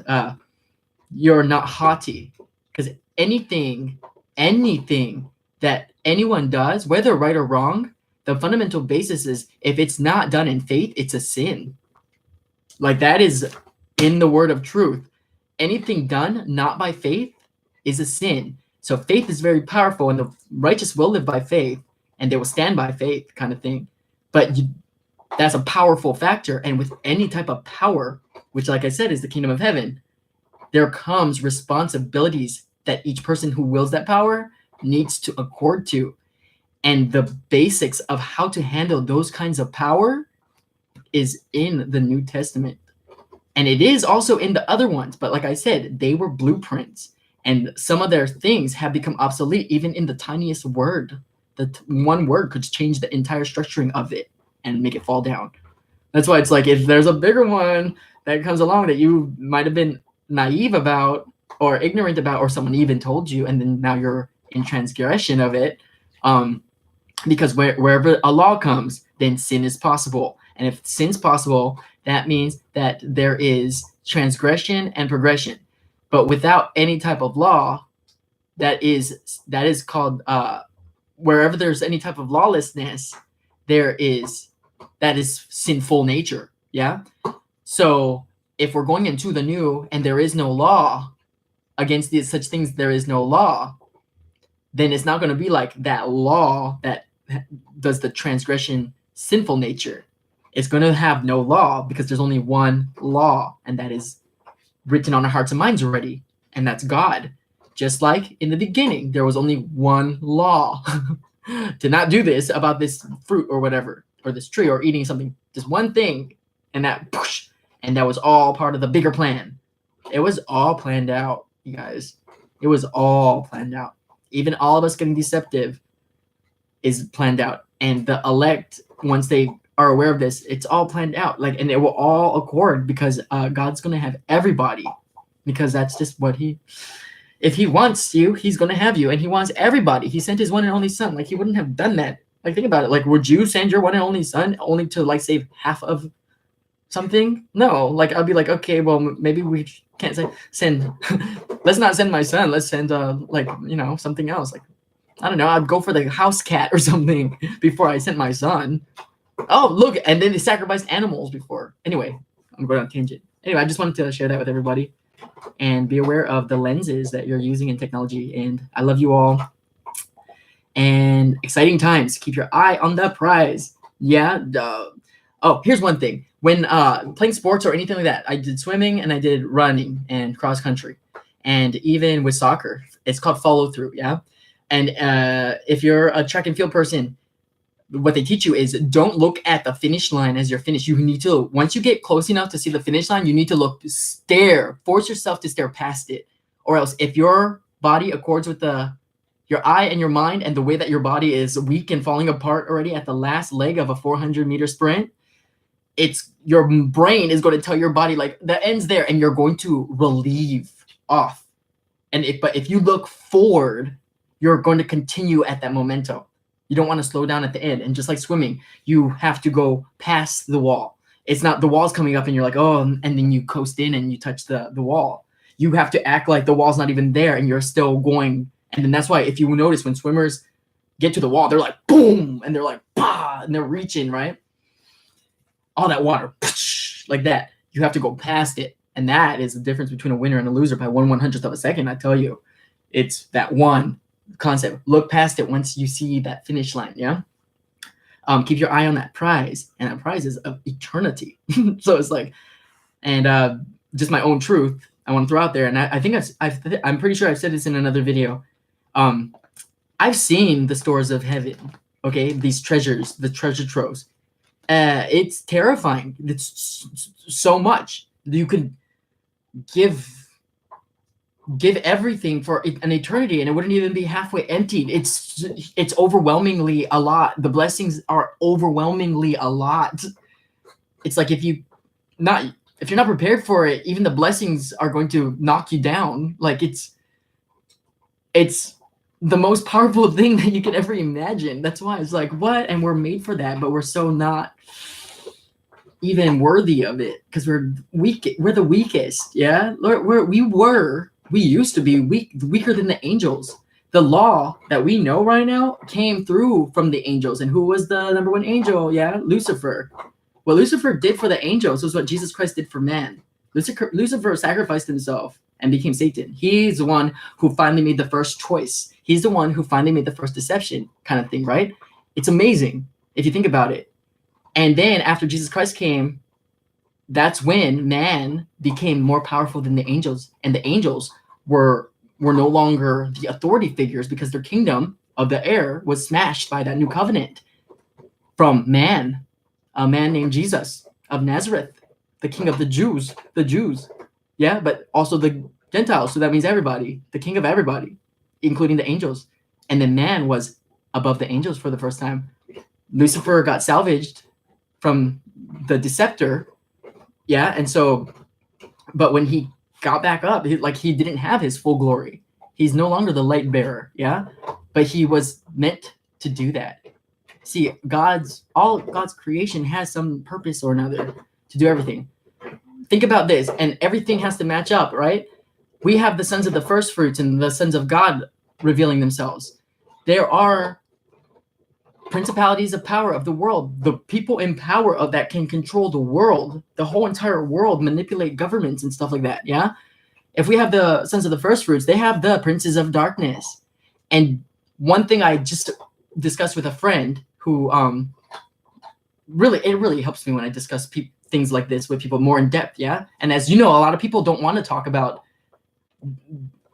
S1: you're not haughty. Because anything that anyone does, whether right or wrong, the fundamental basis is if it's not done in faith, it's a sin. Like that is in the word of truth. Anything done not by faith is a sin. So faith is very powerful, and the righteous will live by faith, and they will stand by faith, kind of thing. But that's a powerful factor. And with any type of power, which, like I said, is the kingdom of heaven, there comes responsibilities that each person who wills that power needs to accord to. And the basics of how to handle those kinds of power is in the New Testament. And it is also in the other ones. But like I said, they were blueprints. And some of their things have become obsolete, even in the tiniest word. One word could change the entire structuring of it and make it fall down. That's why it's like, if there's a bigger one that comes along that you might have been naive about or ignorant about, or someone even told you, and then now you're in transgression of it, because wherever a law comes, then sin is possible. And if sin's possible, that means that there is transgression and progression. But without any type of law, that is called, wherever there's any type of lawlessness, that is sinful nature. Yeah. So if we're going into the new and there is no law against these such things, there is no law, then it's not going to be like that law that does the transgression sinful nature. It's going to have no law, because there's only one law, and that is written on our hearts and minds already, and that's God. Just like in the beginning, there was only one law to not do this about this fruit or whatever, or this tree, or eating something, just one thing, and that was all part of the bigger plan. It was all planned out, you guys. It was all planned out. Even all of us getting deceptive is planned out. And the elect, once they are aware of this, it's all planned out. Like, and it will all accord, because God's going to have everybody, because that's just what if he wants you, he's going to have you, and he wants everybody. He sent his one and only son. Like, he wouldn't have done that. Like, think about it. Like, would you send your one and only son only to like save half of something? No. Like, I'd be like, okay, well, maybe we can't send let's not send my son. Let's send something else. Like, I don't know, I'd go for the house cat or something before I sent my son. Oh, look, and then they sacrificed animals before. Anyway, I'm going on a tangent. Anyway, I just wanted to share that with everybody, and be aware of the lenses that you're using in technology. And I love you all. And exciting times. Keep your eye on the prize. Yeah. Oh, here's one thing. When playing sports or anything like that, I did swimming and I did running and cross country, and even with soccer, it's called follow-through. Yeah. And if you're a track and field person, what they teach you is don't look at the finish line as your finish. You need to, once you get close enough to see the finish line, you need to force yourself to stare past it. Or else, if your body accords with your eye and your mind, and the way that your body is weak and falling apart already at the last leg of a 400-meter sprint, your brain is going to tell your body, like, the end's there, and you're going to relieve off. But if you look forward, you're going to continue at that momentum. You don't want to slow down at the end. And just like swimming, you have to go past the wall. It's not the wall's coming up and you're like, oh, and then you coast in and you touch the wall. You have to act like the wall's not even there and you're still going. And then that's why, if you notice, when swimmers get to the wall, they're like, boom, and they're like, bah, and they're reaching, right? All that water, like that. You have to go past it. And that is the difference between a winner and a loser by 1/100th of a second, I tell you. It's that one concept. Look past it once you see that finish line. Yeah. Keep your eye on that prize, and that prize is of eternity. So it's like, and just my own truth I want to throw out there, and I think I'm pretty sure I've said this in another video. I've seen the stores of heaven. Okay, these treasures, the treasure troves. It's terrifying. It's so much you could give everything for an eternity, and it wouldn't even be halfway emptied. It's overwhelmingly a lot. The blessings are overwhelmingly a lot. It's like if you're not prepared for it, even the blessings are going to knock you down. Like it's the most powerful thing that you could ever imagine. That's why it's like, what? And we're made for that, but we're so not even worthy of it because we're weak. We're the weakest. Yeah, we used to be weaker than the angels. The law that we know right now came through from the angels. And who was the number one angel? Yeah, Lucifer. What Lucifer did for the angels was what Jesus Christ did for man. Lucifer sacrificed himself and became Satan. He's the one who finally made the first choice. He's the one who finally made the first deception, kind of thing, right? It's amazing if you think about it. And then after Jesus Christ came, that's when man became more powerful than the angels. And the angels were no longer the authority figures because their kingdom of the air was smashed by that new covenant from man, a man named Jesus of Nazareth, the king of the Jews. Yeah, but also the Gentiles. So that means everybody, the king of everybody, including the angels. And then man was above the angels for the first time. Lucifer got salvaged from the deceptor. Yeah, and so, but when he got back up, he didn't have his full glory. He's no longer the light bearer. Yeah, but he was meant to do that. See, all God's creation has some purpose or another to do everything. Think about this, and everything has to match up, right? We have the sons of the first fruits and the sons of God revealing themselves. There are principalities of power of the world, the people in power of that can control the world, the whole entire world, manipulate governments and stuff like that. Yeah. If we have the sons of the first fruits, they have the princes of darkness. And one thing I just discussed with a friend who really helps me when I discuss things like this with people more in depth. Yeah. And as you know, a lot of people don't want to talk about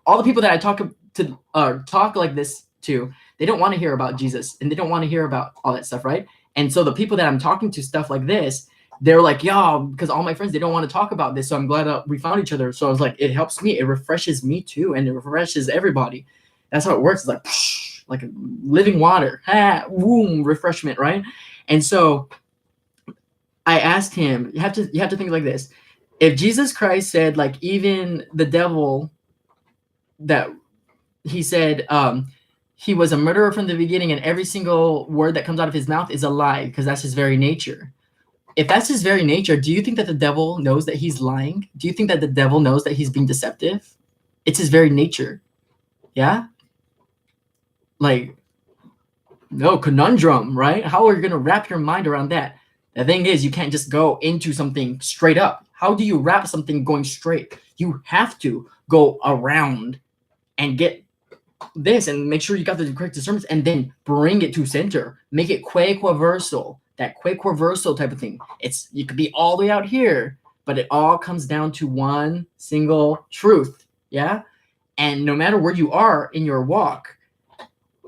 S1: all the people that I talk like this to. They don't want to hear about Jesus and they don't want to hear about all that stuff, right? And so the people that I'm talking to stuff like this, they're like, yeah, because all my friends, they don't want to talk about this. So I'm glad we found each other. So I was like, it helps me. It refreshes me too. And it refreshes everybody. That's how it works. It's like living water. Boom, refreshment, right? And so I asked him, you have to think like this. If Jesus Christ said, like, even the devil, that he said, he was a murderer from the beginning, and every single word that comes out of his mouth is a lie because that's his very nature. If that's his very nature, do you think that the devil knows that he's lying? Do you think that the devil knows that he's being deceptive? It's his very nature. Yeah? Like, no, conundrum, right? How are you going to wrap your mind around that? The thing is, you can't just go into something straight up. How do you wrap something going straight? You have to go around and get this and make sure you got the correct discernment and then bring it to center. Make it quequaversal, that quequaversal type of thing. You could be all the way out here, but it all comes down to one single truth. Yeah. And no matter where you are in your walk,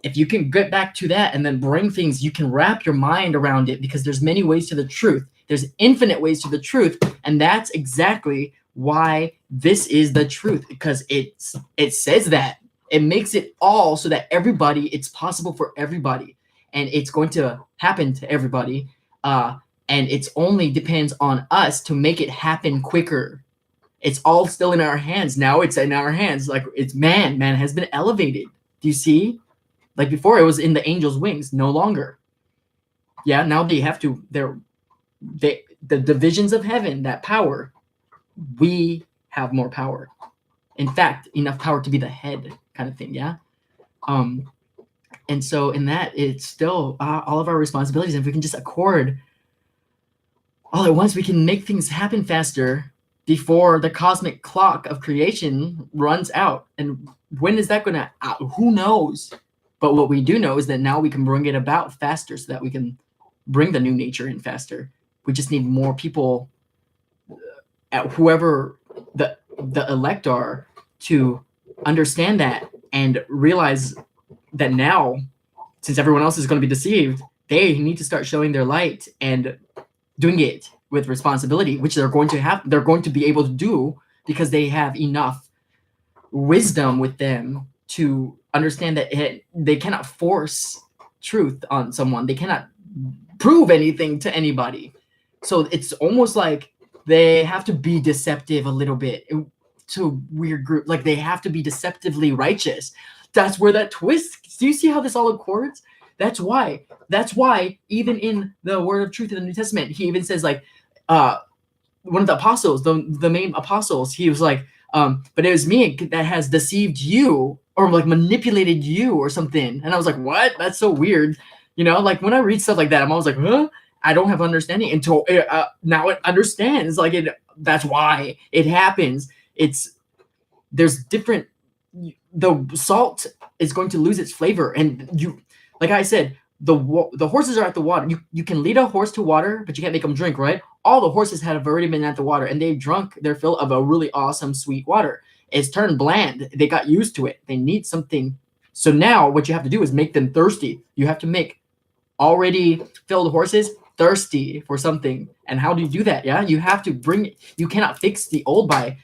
S1: if you can get back to that and then bring things, you can wrap your mind around it because there's many ways to the truth. There's infinite ways to the truth. And that's exactly why this is the truth, because it says that. It makes it all so that it's possible for everybody, and it's going to happen to everybody. And it only depends on us to make it happen quicker. It's all still in our hands. Now it's in our hands. Like it's man has been elevated. Do you see? Like before it was in the angel's wings, no longer. Yeah. Now they have to, the divisions of heaven, that power, we have more power. In fact, enough power to be the head kind of thing. Yeah. And so in that, it's still all of our responsibilities. And if we can just accord all at once, we can make things happen faster before the cosmic clock of creation runs out. And when is that going to, who knows? But what we do know is that now we can bring it about faster so that we can bring the new nature in faster. We just need more people, whoever the elect are, to understand that and realize that now, since everyone else is going to be deceived, they need to start showing their light and doing it with responsibility, which they're going to be able to do because they have enough wisdom with them to understand that they cannot force truth on someone. They cannot prove anything to anybody. So it's almost like they have to be deceptive a little bit to a weird group. Like they have to be deceptively righteous. That's where that twist. Do you see how this all accords? That's why. That's why even in the word of truth in the New Testament, he even says like, one of the apostles, the main apostles, he was like, but it was me that has deceived you or like manipulated you or something. And I was like, what? That's so weird. You know, like when I read stuff like that, I'm always like, huh? I don't have understanding until now it understands. Like that's why it happens. There's different. The salt is going to lose its flavor, and like I said, the horses are at the water. You can lead a horse to water, but you can't make them drink, right? All the horses have already been at the water, and they've drunk their fill of a really awesome sweet water. It's turned bland. They got used to it. They need something. So now what you have to do is make them thirsty. You have to make already filled horses thirsty for something. And how do you do that? Yeah, you have to you cannot fix the old by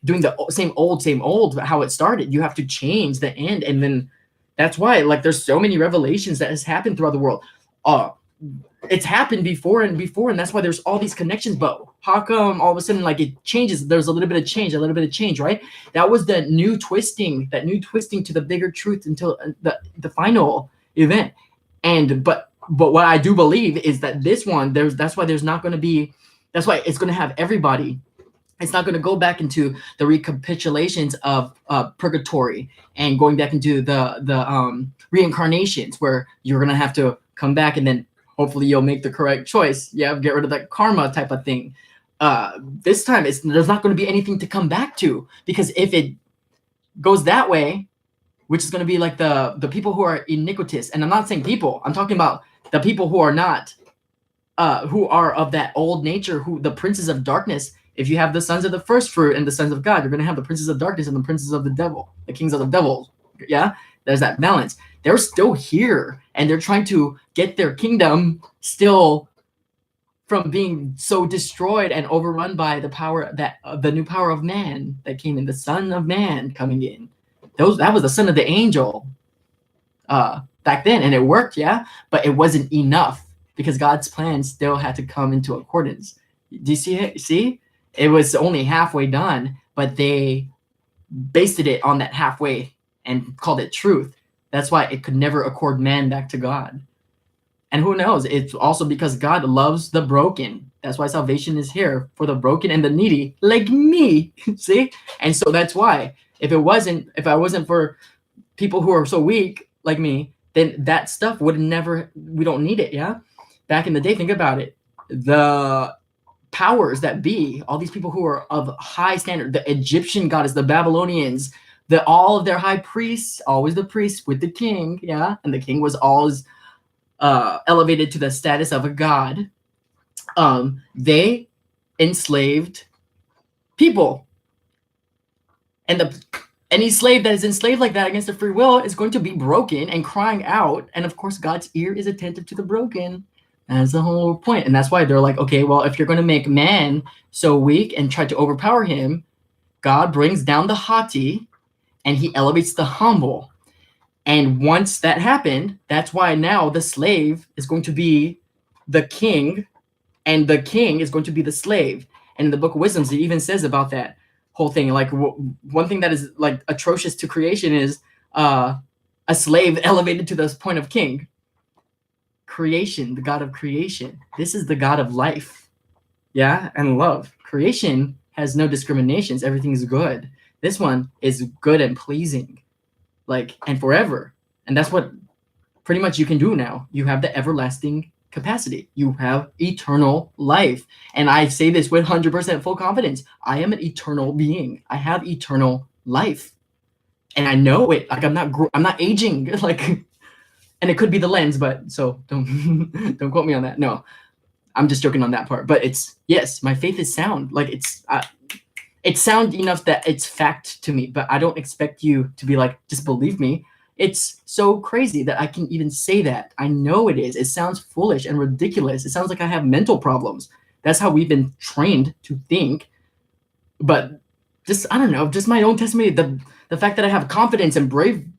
S1: doing the same old how it started. You have to change the end, and then that's why like there's so many revelations that has happened throughout the world. It's happened before, and that's why there's all these connections. But how come all of a sudden like it changes? There's a little bit of change, right? That was the new twisting to the bigger truth until the final event. And but what I do believe is that this one, that's why it's going to have everybody. It's not going to go back into the recapitulations of purgatory and going back into the reincarnations where you're going to have to come back and then hopefully you'll make the correct choice. Yeah, get rid of that karma type of thing. This time, there's not going to be anything to come back to, because if it goes that way, which is going to be like the people who are iniquitous, and I'm not saying people, I'm talking about the people who are not, who are of that old nature, who the princes of darkness. If you have the sons of the first fruit and the sons of God, you're going to have the princes of darkness and the princes of the devil, the kings of the devil. Yeah, there's that balance. They're still here, and they're trying to get their kingdom still from being so destroyed and overrun by the power that the new power of man that came in, the Son of Man coming in. That was the son of the angel back then, and it worked, yeah, but it wasn't enough because God's plan still had to come into accordance. Do you see it? See, it was only halfway done, but they based it on that halfway and called it truth. That's why it could never accord man back to God. And who knows? It's also because God loves the broken. That's why salvation is here for the broken and the needy, like me. See? And so that's why if I wasn't for people who are so weak like me, then that stuff we don't need it. Yeah. Back in the day, think about it. The powers that be, all these people who are of high standard, the Egyptian goddess, the Babylonians, all of their high priests, always the priest with the king. Yeah. And the king was always elevated to the status of a god. They enslaved people, and any slave that is enslaved like that against their free will is going to be broken and crying out. And of course, God's ear is attentive to the broken. That's the whole point. And that's why they're like, okay, well, if you're going to make man so weak and try to overpower him, God brings down the haughty and he elevates the humble. And once that happened, that's why now the slave is going to be the king, and the king is going to be the slave. And in the book of Wisdoms, it even says about that whole thing. Like one thing that is like atrocious to creation is a slave elevated to the point of king. Creation, the God of creation. This is the God of life, yeah, and love. Creation has no discriminations. Everything is good. This one is good and pleasing, like, and forever. And that's what pretty much you can do now. You have the everlasting capacity. You have eternal life. And I say this with 100% full confidence. I am an eternal being. I have eternal life. and I know it. Like I'm not aging. Like, and it could be the lens, but so don't don't quote me on that. No, I'm just joking on that part. But it's yes, my faith is sound. Like it's sound enough that it's fact to me. But I don't expect you to be like just believe me. It's so crazy that I can even say that. I know it is. It sounds foolish and ridiculous. It sounds like I have mental problems. That's how we've been trained to think. But just I don't know, just my own testimony, the fact that I have confidence and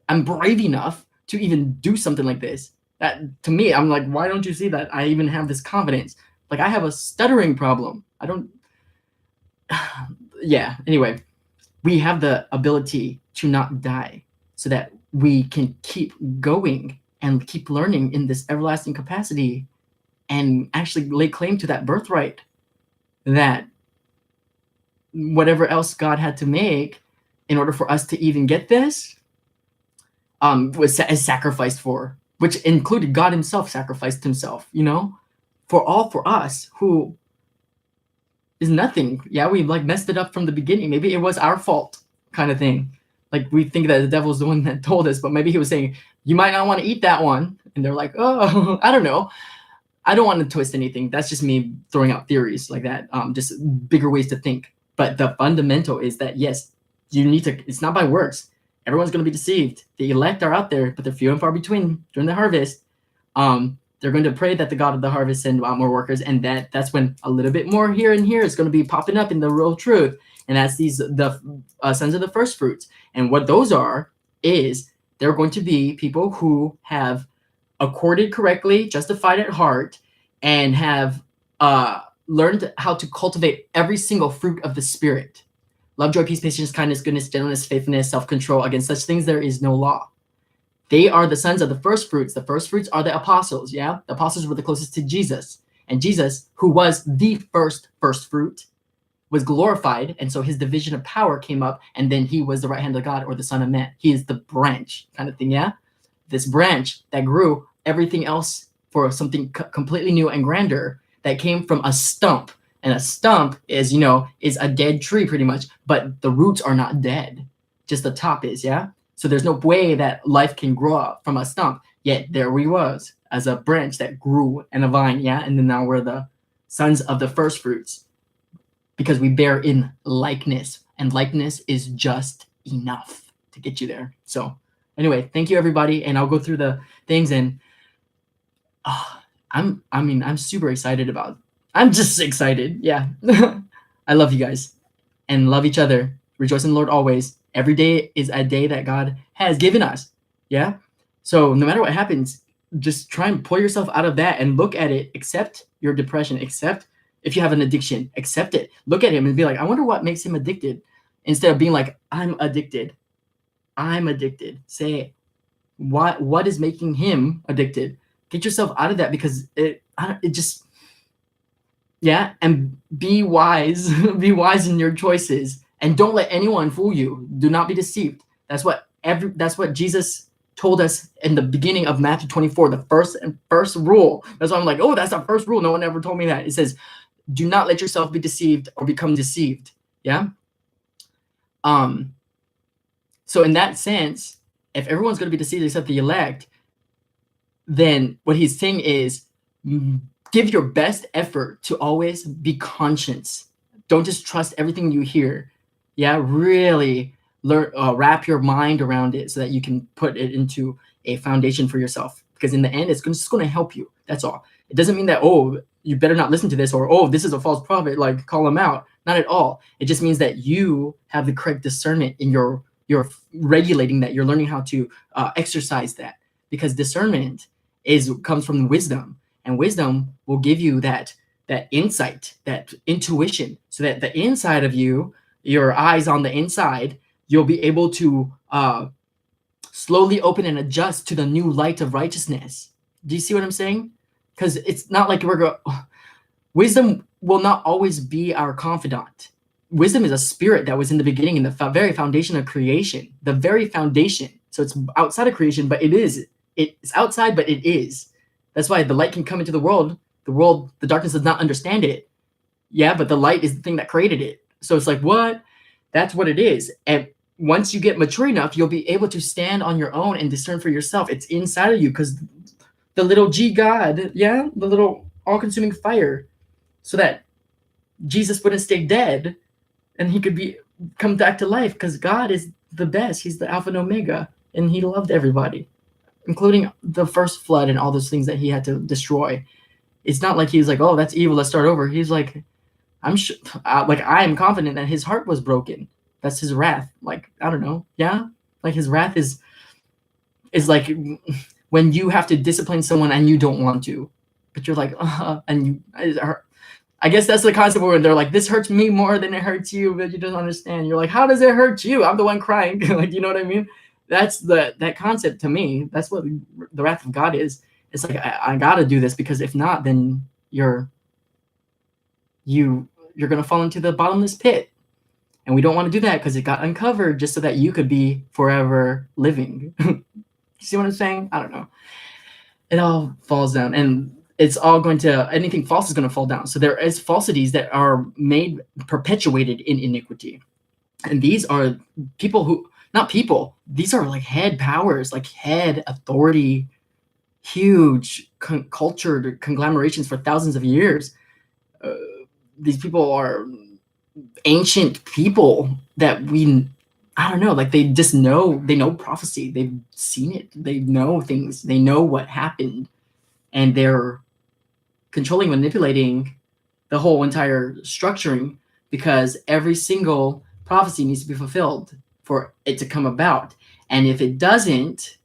S1: I'm brave enough to even do something like this. That to me, I'm like, why don't you see that I even have this confidence? Like I have a stuttering problem. I don't yeah, anyway, we have the ability to not die so that we can keep going and keep learning in this everlasting capacity and actually lay claim to that birthright that whatever else God had to make in order for us to even get this was sacrificed for, which included God himself sacrificed himself, you know, for us who is nothing. Yeah, we like messed it up from the beginning. Maybe it was our fault kind of thing. Like we think that the devil's the one that told us, but maybe he was saying, you might not want to eat that one. And they're like, oh, I don't know. I don't want to twist anything. That's just me throwing out theories like that. Just bigger ways to think. But the fundamental is that yes, you need to. It's not by works. Everyone's going to be deceived. The elect are out there, but they're few and far between during the harvest. They're going to pray that the God of the harvest send out more workers, and that's when a little bit more here and here is going to be popping up in the real truth. And that's the sons of the first fruits. And what those are is they're going to be people who have accorded correctly, justified at heart, and have learned how to cultivate every single fruit of the Spirit. Love, joy, peace, patience, kindness, goodness, gentleness, faithfulness, self-control. Against such things there is no law. They are the sons of the first fruits. The first fruits are the apostles, yeah? The apostles were the closest to Jesus. And Jesus, who was the first fruit, was glorified, and so his division of power came up, and then he was the right hand of God or the Son of Man. He is the branch kind of thing, yeah? This branch that grew everything else for something completely new and grander that came from a stump. And a stump is, you know, is a dead tree pretty much, but the roots are not dead. Just the top is, yeah? So there's no way that life can grow up from a stump. Yet there we was as a branch that grew and a vine, yeah? And then now we're the sons of the first fruits because we bear in likeness, and likeness is just enough to get you there. So anyway, thank you everybody, and I'll go through the things, and I'm super excited about. I'm just excited. Yeah. I love you guys and love each other. Rejoice in the Lord always. Every day is a day that God has given us. Yeah. So no matter what happens, just try and pull yourself out of that and look at it. Accept your depression. Accept if you have an addiction. Accept it. Look at him and be like, I wonder what makes him addicted. Instead of being like, I'm addicted. I'm addicted. Say, what is making him addicted? Get yourself out of that, because it just, yeah. And be wise. Be wise in your choices, and don't let anyone fool you. Do not be deceived. That's what Jesus told us in the beginning of Matthew 24, the first rule. That's why I'm like, oh, that's the first rule. No one ever told me that. It says, do not let yourself be deceived or become deceived. Yeah. So in that sense, if everyone's going to be deceived except the elect, then what he's saying is give your best effort to always be conscious. Don't just trust everything you hear. Yeah, really learn, wrap your mind around it so that you can put it into a foundation for yourself. Because in the end, it's just going to help you. That's all. It doesn't mean that, oh, you better not listen to this, or, oh, this is a false prophet, like call them out. Not at all. It just means that you have the correct discernment in you're regulating that. You're learning how to exercise that, because discernment comes from wisdom, and wisdom will give you that insight, that intuition, so that the inside of you, your eyes on the inside, you'll be able to slowly open and adjust to the new light of righteousness. Do you see what I'm saying? Because it's not like wisdom will not always be our confidant. Wisdom is a spirit that was in the beginning, in the very foundation of creation, the very foundation. So it's outside of creation, but it's outside, but it is. That's why the light can come into the world. The darkness does not understand it. Yeah, but the light is the thing that created it. So it's like, what? That's what it is. And once you get mature enough, you'll be able to stand on your own and discern for yourself. It's inside of you, because the little G God, yeah, the little all-consuming fire, so that Jesus wouldn't stay dead and he could be come back to life, because God is the best. He's the Alpha and Omega, and he loved everybody, including the first flood and all those things that he had to destroy. It's not like he's like, oh, that's evil, let's start over. He's like, I'm sure, like, I am confident that his heart was broken. That's his wrath. Like, I don't know. Yeah. Like, his wrath is like when you have to discipline someone and you don't want to, but you're like, and you, I guess that's the concept where they're like, this hurts me more than it hurts you, but you don't understand. You're like, how does it hurt you? I'm the one crying. Like, you know what I mean? That's that concept to me. That's what the wrath of God is. It's like, I gotta do this, because if not, then you're gonna fall into the bottomless pit. And we don't want to do that, because it got uncovered just so that you could be forever living. You see what I'm saying? I don't know. It all falls down, and it's all going to, anything false is going to fall down. So there is falsities that are made, perpetuated in iniquity. And these are people who, not people, these are like head powers, like head authority, huge cultured conglomerations for thousands of years. These people are ancient people that I don't know, like they just know, they know prophecy, they've seen it, they know things, they know what happened, and they're controlling, manipulating the whole entire structuring, because every single prophecy needs to be fulfilled for it to come about. And if it doesn't,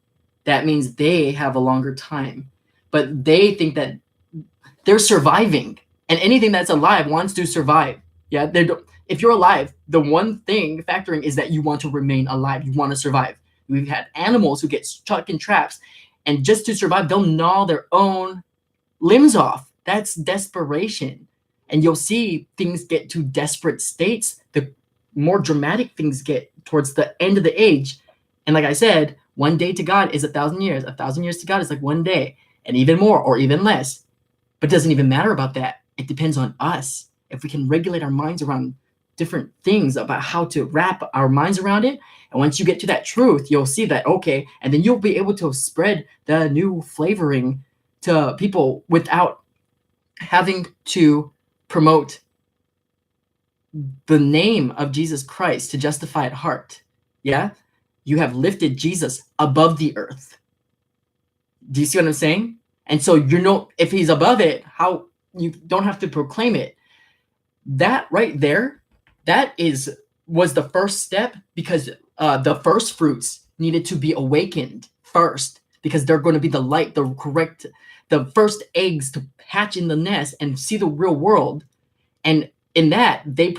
S1: that means they have a longer time. But they think that they're surviving, and anything that's alive wants to survive. Yeah, if you're alive, the one thing factoring is that you want to remain alive. You want to survive. We've had animals who get stuck in traps, and just to survive, they'll gnaw their own limbs off. That's desperation. And you'll see things get to desperate states, the more dramatic things get towards the end of the age. And like I said, 1 day to God is 1,000 years. 1,000 years to God is like 1 day, and even more or even less. But it doesn't even matter about that. It depends on us. If we can regulate our minds around different things, about how to wrap our minds around it. And once you get to that truth, you'll see that, okay, and then you'll be able to spread the new flavoring to people without having to promote the name of Jesus Christ to justify at heart. Yeah? You have lifted Jesus above the earth. Do you see what I'm saying? And so if he's above it, how you don't have to proclaim it. That right there, was the first step, because the first fruits needed to be awakened first, because they're going to be the light, the first eggs to hatch in the nest and see the real world. And in that, they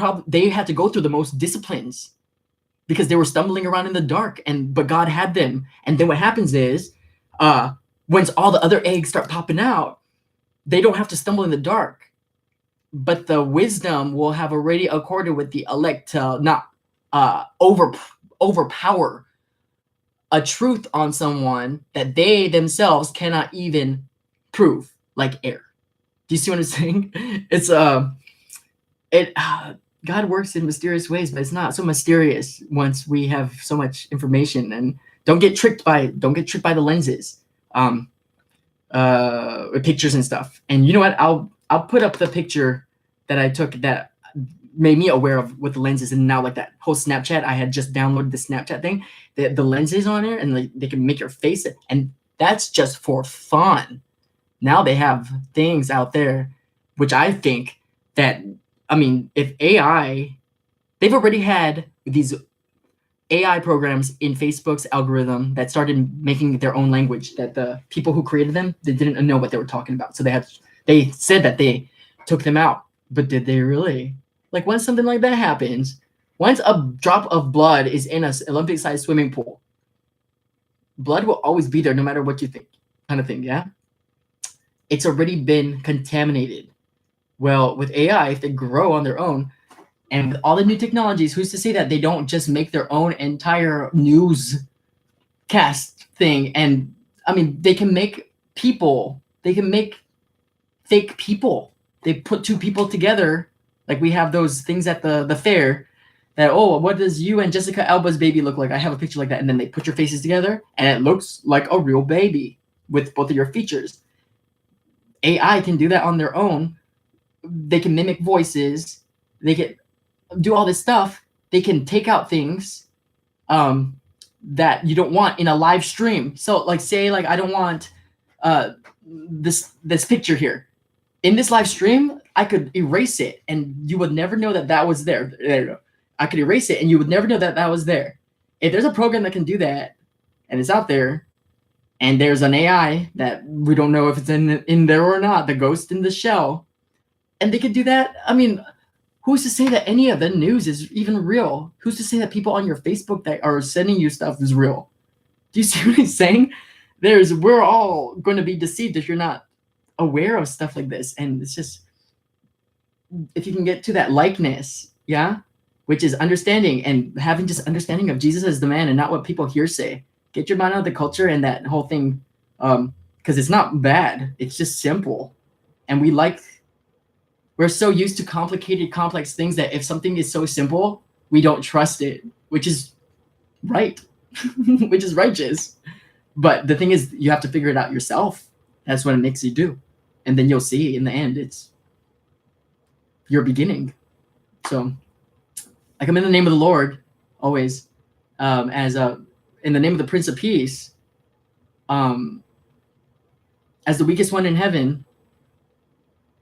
S1: had to go through the most disciplines, because they were stumbling around in the dark, but God had them. And then what happens is, once all the other eggs start popping out, they don't have to stumble in the dark. But the wisdom will have already accorded with the elect to not overpower a truth on someone that they themselves cannot even prove, like air. Do you see what I'm saying? It's God works in mysterious ways, but it's not so mysterious once we have so much information. And don't get tricked by the lenses, pictures and stuff. And you know what? I'll put up the picture that I took that made me aware of with the lenses. And now, like, that whole Snapchat, I had just downloaded the Snapchat thing, the lenses on there, and they can make your face, and that's just for fun. Now they have things out there, which I think that, I mean, if AI, they've already had these AI programs in Facebook's algorithm that started making their own language, that the people who created them, they didn't know what they were talking about. So they said that they took them out, but did they really? Like, once something like that happens, once a drop of blood is in an Olympic-sized swimming pool, blood will always be there no matter what you think, kind of thing, yeah? It's already been contaminated. Well, with AI, if they grow on their own, and with all the new technologies, who's to say that they don't just make their own entire newscast thing? And, I mean, they can make people, they can make fake people. They put two people together, like we have those things at the fair, that, oh, what does you and Jessica Alba's baby look like? I have a picture like that. And then they put your faces together and it looks like a real baby with both of your features. AI can do that on their own. They can mimic voices. They can do all this stuff. They can take out things that you don't want in a live stream. So like say like I don't want this picture here. In this live stream, I could erase it and you would never know that that was there. There you go. I could erase it and you would never know that that was there. If there's a program that can do that and it's out there and there's an AI that we don't know if it's in there or not, the ghost in the shell, and they could do that, I mean, who's to say that any of the news is even real? Who's to say that people on your Facebook that are sending you stuff is real? Do you see what I'm saying? We're all going to be deceived if you're not aware of stuff like this. And it's just, if you can get to that likeness, yeah, which is understanding and having just understanding of Jesus as the man and not what people here say. Get your mind out of the culture and that whole thing, because it's not bad. It's just simple. And we're so used to complicated, complex things that if something is so simple, we don't trust it, which is right, which is righteous. But the thing is, you have to figure it out yourself. That's what it makes you do. And then you'll see in the end, it's your beginning. So I come in the name of the Lord always, in the name of the Prince of Peace, as the weakest one in heaven,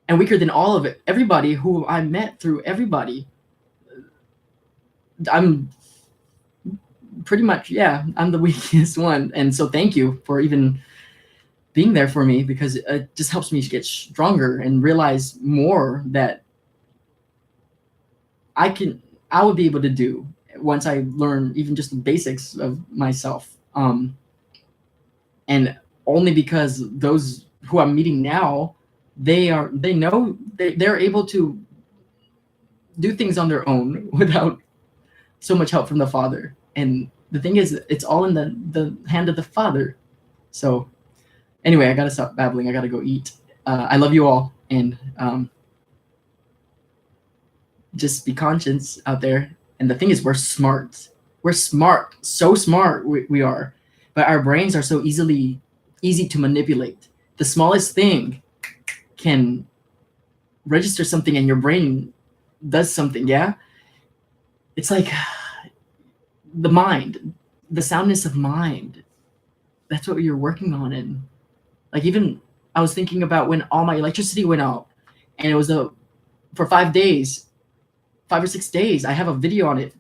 S1: and weaker than all of it, everybody who I met through everybody. I'm pretty much, yeah, I'm the weakest one. And so thank you for even being there for me, because it just helps me get stronger and realize more that I would be able to do once I learn even just the basics of myself. And only because those who I'm meeting now, they're able to do things on their own without so much help from the Father. And the thing is, it's all in the hand of the Father. So anyway, I gotta stop babbling. I gotta go eat. I love you all, and just be conscious out there. And the thing is, we're smart. We're smart, so smart we are, but our brains are so easy to manipulate. The smallest thing can register something, and your brain does something. Yeah, it's like the mind, the soundness of mind. That's what you're working on. And like, even I was thinking about when all my electricity went out, and it was for 5 days, 5 or 6 days. I have a video on it.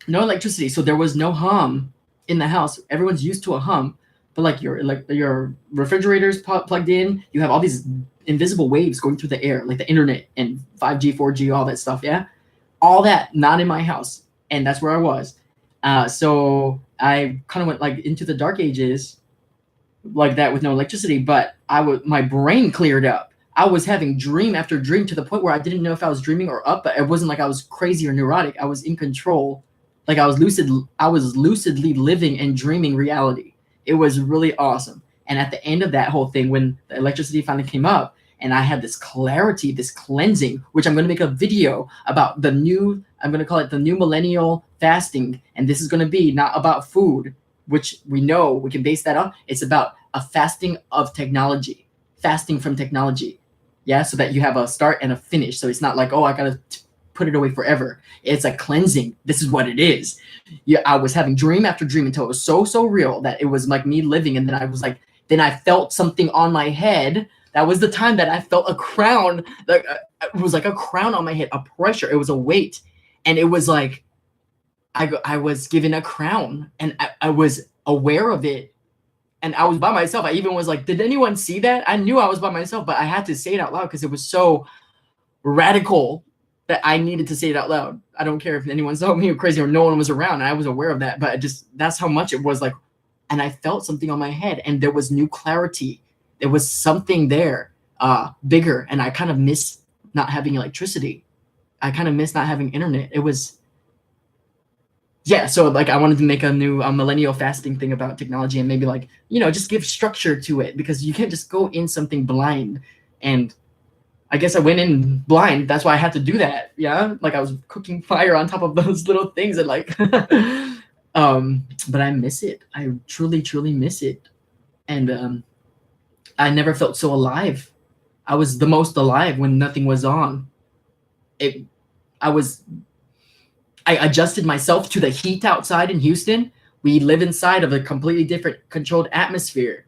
S1: No electricity, so there was no hum in the house. Everyone's used to a hum, but like your refrigerator's plugged in, you have all these invisible waves going through the air, like the internet and 5G, 4G, all that stuff. Yeah, all that not in my house, and that's where I was. So I kind of went like into the dark ages, like that, with no electricity. But my brain cleared up. I was having dream after dream to the point where I didn't know if I was dreaming or up, but it wasn't like I was crazy or neurotic. I was in control. Like I was lucidly living and dreaming reality. It was really awesome. And at the end of that whole thing, when the electricity finally came up and I had this clarity, this cleansing, which I'm going to make a video about I'm going to call it the new millennial fasting. And this is going to be not about food, which we know we can base that on. It's about a fasting of technology, fasting from technology. Yeah. So that you have a start and a finish. So it's not like, oh, I got to put it away forever. It's a cleansing. This is what it is. Yeah, I was having dream after dream until it was so real that it was like me living. And then I was like, then I felt something on my head. That was the time that I felt a crown. Like it was like a crown on my head, a pressure. It was a weight, and it was like I was given a crown, and I was aware of it, and I was by myself. I even was like, did anyone see that? I knew I was by myself, but I had to say it out loud because it was so radical that I needed to say it out loud. I don't care if anyone saw me or crazy or no one was around. And I was aware of that, but that's how much it was like. And I felt something on my head, and there was new clarity. There was something there, bigger. And I kind of miss not having electricity. I kind of miss not having internet. It was, yeah. So like, I wanted to make a new millennial fasting thing about technology, and maybe like, just give structure to it, because you can't just go in something blind and I guess I went in blind. That's why I had to do that. Yeah, like I was cooking fire on top of those little things, and like, but I miss it. I truly, truly miss it, and I never felt so alive. I was the most alive when nothing was on. It, I was. I adjusted myself to the heat outside in Houston. We live inside of a completely different controlled atmosphere.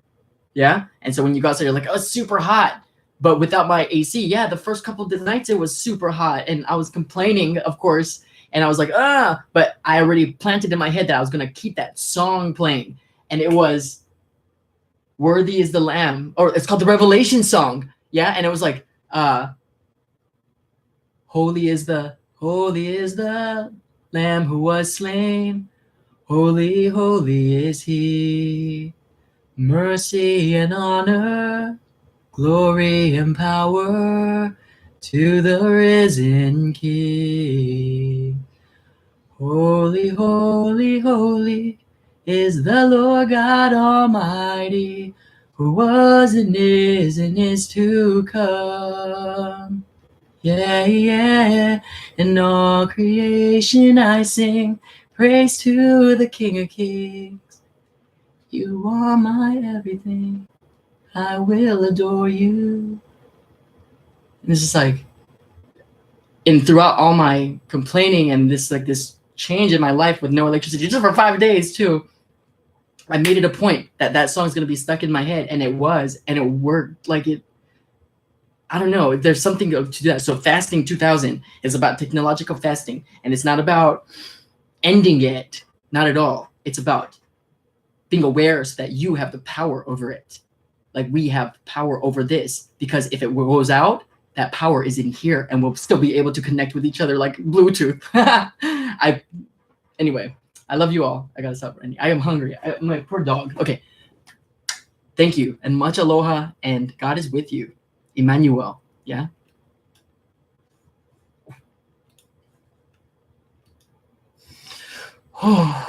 S1: Yeah. And so when you go outside, you're like, oh, it's super hot. But without my AC, yeah, the first couple of nights it was super hot. And I was complaining, of course. And I was like, but I already planted in my head that I was going to keep that song playing. And it was Worthy is the Lamb, or it's called the Revelation song. Yeah. And it was like, holy is the Lamb who was slain. Holy, holy is he. Mercy and honor, glory and power to the risen King. Holy, holy, holy is the Lord God Almighty, who was and is to come. Yeah, yeah, in all creation I sing praise to the King of Kings. You are my everything. I will adore you. And it's just like, and throughout all my complaining and this change in my life with no electricity, just for 5 days too, I made it a point that song's gonna be stuck in my head, and it was, and it worked. Like it, I don't know. There's something to do that. So fasting 2000 is about technological fasting, and it's not about ending it, not at all. It's about being aware so that you have the power over it. Like we have power over this, because if it goes out, that power is in here, and we'll still be able to connect with each other like Bluetooth. Anyway, I love you all. I gotta stop. I am hungry. My poor dog. Okay. Thank you, and much aloha, and God is with you. Emmanuel. Yeah. Oh.